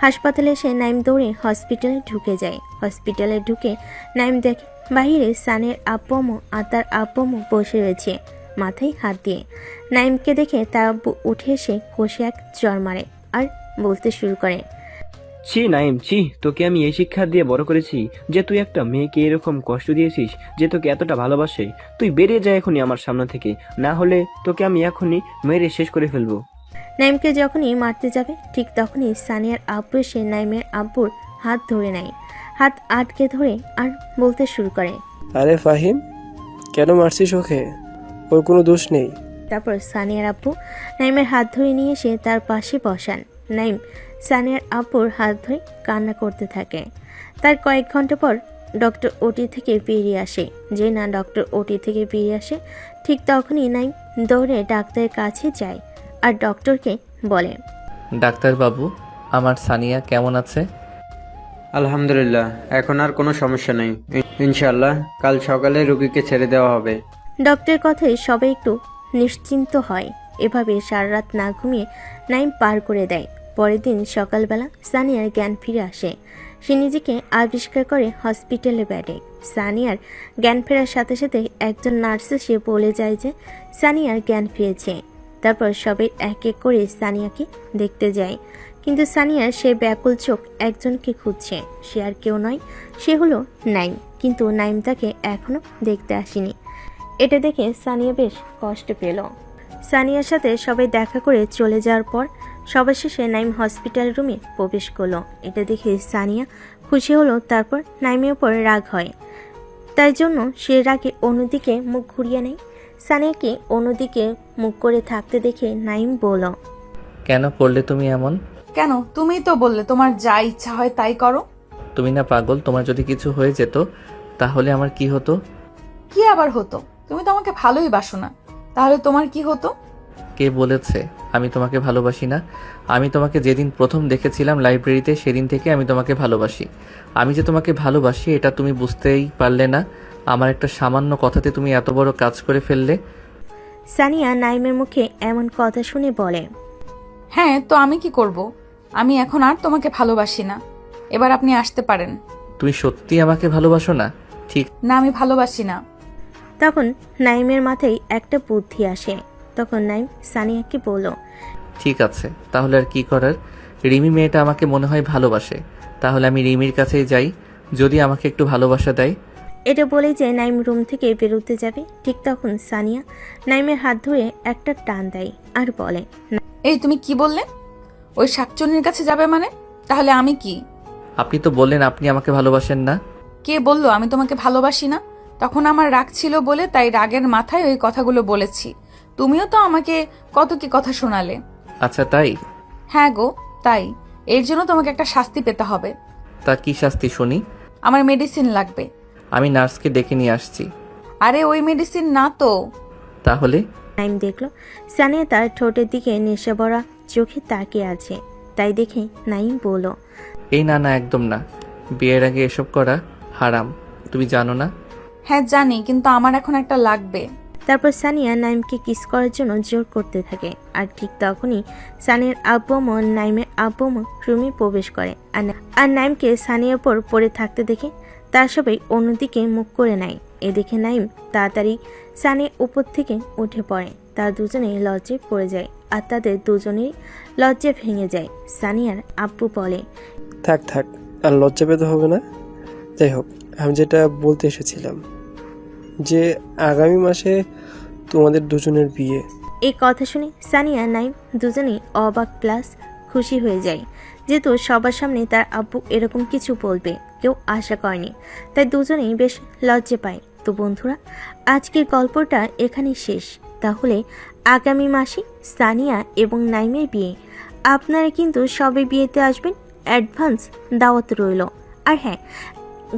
হাসপাতালে এসে নাইম দৌড়ে হসপিটালে ঢুকে যায়। হসপিটালে ঢুকে নাইম দেখে বাহিরে সানের আব্বু আম্মু আর তার আব্বু আম্মু বসে রয়েছে মাথায় হাত দিয়ে। নাইমকে দেখে তার আব্বু উঠে এসে কষে এক চড় মারে আর বলতে শুরু করে, ছি নাইম, ছি, তোকে আমি এই শিক্ষা দিয়ে বড় করেছি যে তুই একটা মেয়েকে এরকম কষ্ট দিয়েছিস, যে তোকে এতটা ভালোবাসে। তুই বেরিয়ে যা এখনই আমার সামনে থেকে, না হলে তোকে আমি এখনই মেরে শেষ করে ফেলবো। নাইমকে যখনই মারতে যাবে ঠিক তখনই সানিয়ার আব্বু এসে নাইমের আব্বুর হাত ধরে নেয়, হাত আটকে ধরে আর বলতে শুরু করে, আরে ফাহিম, কেন মারছিস ওকে? ওর কোনো দোষ নেই। তারপর সানিয়ার আব্বু নাইমের হাত ধরে নিয়ে এসে তার পাশে বসান। নাইম সানিয়ার আব্বুর হাত ধরে কান্না করতে থাকে। তার কয়েক ঘন্টা পর ডক্টর ওটি থেকে বেরিয়ে আসে। যে না ডক্টর ওটি থেকে বেরিয়ে আসে ঠিক তখনই নাইম দৌড়ে ডাক্তারের কাছে যায় আর ডক্টরকে বলে, ডাক্তারবাবু, আমার সানিয়া কেমন আছে? আলহামদুলিল্লাহ, এখন আর কোনো সমস্যা নেই। ইনশাআল্লাহ কাল সকালে রোগীকে ছেড়ে দেওয়া হবে। ডক্টরের কথায় সবাই একটু নিশ্চিন্ত হয়। এভাবে সারা রাত না ঘুমিয়ে নাইম পার করে দেয়। পরের দিন সকালবেলা সানিয়ার জ্ঞান ফিরে আসে। সে নিজেকে আবিষ্কার করে হসপিটালে বেডে। সানিয়ার জ্ঞান ফেরার সাথে সাথে একজন নার্স এসে বলে যায় যে সানিয়ার জ্ঞান ফিরেছে। তারপর সবাই এক এক করে সানিয়াকে দেখতে যায়, কিন্তু সানিয়ার সে ব্যাকুল চোখ একজনকে খুঁজছে। সে আর কেউ নয়, সে হলো নাইম। কিন্তু নাইম তাকে এখনো দেখতে আসেনি। এটা দেখে সানিয়া বেশ কষ্ট পেল। সানিয়ার সাথে সবাই দেখা করে চলে যাওয়ার পর সবার শেষে নাইম হসপিটাল রুমে প্রবেশ করলো। এটা দেখে সানিয়া খুশি হলো। তারপর নাইমের ওপর রাগ হয়, তাই জন্য সে রাগে অন্যদিকে মুখ ঘুরিয়ে নেয়। সানিয়াকে অন্যদিকে মুখ করে থাকতে দেখে নাইম বলল, কেন করলে তুমি এমন? কেন? তুমিই তো বললে তোমার যা ইচ্ছা হয় তাই করো। তুমি না পাগল? তোমার যদি কিছু হয়ে যেত তাহলে আমার কি হতো? কি আবার হতো? তুমি তো আমাকে ভালোই বাসো না, তাহলে তোমার কি হতো? কে বলেছে আমি তোমাকে ভালোবাসি না? আমি তোমাকে যেদিন প্রথম দেখেছিলাম লাইব্রেরিতে, সেদিন থেকে আমি তোমাকে ভালোবাসি। আমি যে তোমাকে ভালোবাসি এটা তুমি বুঝতেই পারলে না। আমার একটা সামান্য কথাতে তুমি এত বড় কাজ করে ফেললে। সানিয়া নাইমের মুখে এমন কথা শুনে বলে, হ্যাঁ, তো আমি কি করব? আমি এখন আর তোমাকে ভালোবাসি না। এবার আপনি আসতে পারেন। তুমি সত্যি আমাকে ভালোবাসো না? ঠিক না, আমি ভালোবাসি না। তখন নাইমের মাথায় একটা বুদ্ধি আসে। তখন নাইম সানিয়াকে বলল, ঠিক আছে, তাহলে আর কি করার? রিমি মেয়েটা আমাকে মনে হয় ভালোবাসে, তাহলে আমি রিমির কাছেই যাই, যদি আমাকে একটু ভালোবাসা দেয়। এটা বলেই যে নাইম রুম থেকে বেরোতে যাবে, ঠিক তখন সানিয়া নাইমের হাত ধরে একটা টান দেয় আর বলে, এই তুমি কি বললে? ওই শাকচুন্নির কাছে যাবে মানে? তাহলে আমি কি? আপনি তো বললেন আপনি আমাকে ভালোবাসেন না। কে বললো আমি তোমাকে ভালোবাসি না? তখন আমার রাগ ছিল বলে তাই রাগের মাথায় ওই কথাগুলো বলেছি। তুমিও তো আমাকে কত কি কথা শোনালে। আচ্ছা তাই? হ্যাঁ গো, তাই। এর জন্য তোমাকে একটা শাস্তি পেতে হবে। তা কি শাস্তি শুনি? আমার মেডিসিন লাগবে। আমি নার্সকে ডেকে নিয়ে আসছি। আরে ওই মেডিসিন না তো। তাহলে? নাইম দেখলো সানিয়া তার ঠোঁটের দিকে নেশা ভরা চোখে তাকিয়ে আছে, তাই দেখে নাইম বলল, এই না না, একদম না। বিয়ের আগে এসব করা হারাম, তুমি জানো না? হ্যাঁ জানি, কিন্তু আমার এখন একটা লাগবে। তারপর সানিয়া নাইমকে কিস করার জন্য জোর করতে থাকে। আর ঠিক তখনই সানিয়ার আব্বু আম্মু নাইমের আব্বু আম্মু রুমে প্রবেশ করে। আর নাইমকে সানিয়ার উপর পড়ে থাকতে দেখে তার সবাই অন্যদিকে মুখ করে নেয়। এ দেখে নাইম তাড়াতাড়ি সানিয়ার উপর থেকে উঠে পড়ে। তারা দুজনেই লজ্জায় পড়ে যায় আর তাদের দুজনেই লজ্জা ভেঙে যায়। সানিয়ার আব্বু বলে, থাক থাক, আর লজ্জা পেতে হবে না। যাই হোক, আমি যেটা বলতে এসেছিলাম যে আগামী মাসে তোমাদের দুজনের বিয়ে। এই কথা শুনে সানিয়া নাইম দুজনেই অবাক প্লাস খুশি হয়ে যায়, যেহেতু সবার সামনে তার আব্বু এরকম কিছু বলবে কেউ আশা করেনি, তাই দুজনেই বেশ লজ্জা পায়। তো বন্ধুরা, আজকের গল্পটা এখানেই শেষ। তাহলে আগামী মাসে সানিয়া এবং নাইমের বিয়ে। আপনারা কিন্তু সবে বিয়েতে আসবেন, অ্যাডভান্স দাওয়াত রইল। আর হ্যাঁ,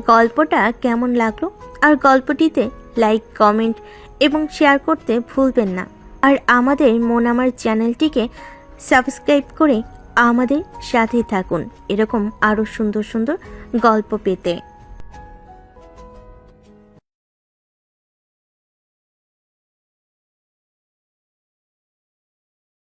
গল্পটা কেমন লাগলো আর গল্পটিতে লাইক, কমেন্ট এবং শেয়ার করতে ভুলবেন না। আর আমাদের মন আমার চ্যানেলটিকে সাবস্ক্রাইব করে আমাদের সাথেই থাকুন এরকম আরও সুন্দর সুন্দর গল্প পেতে।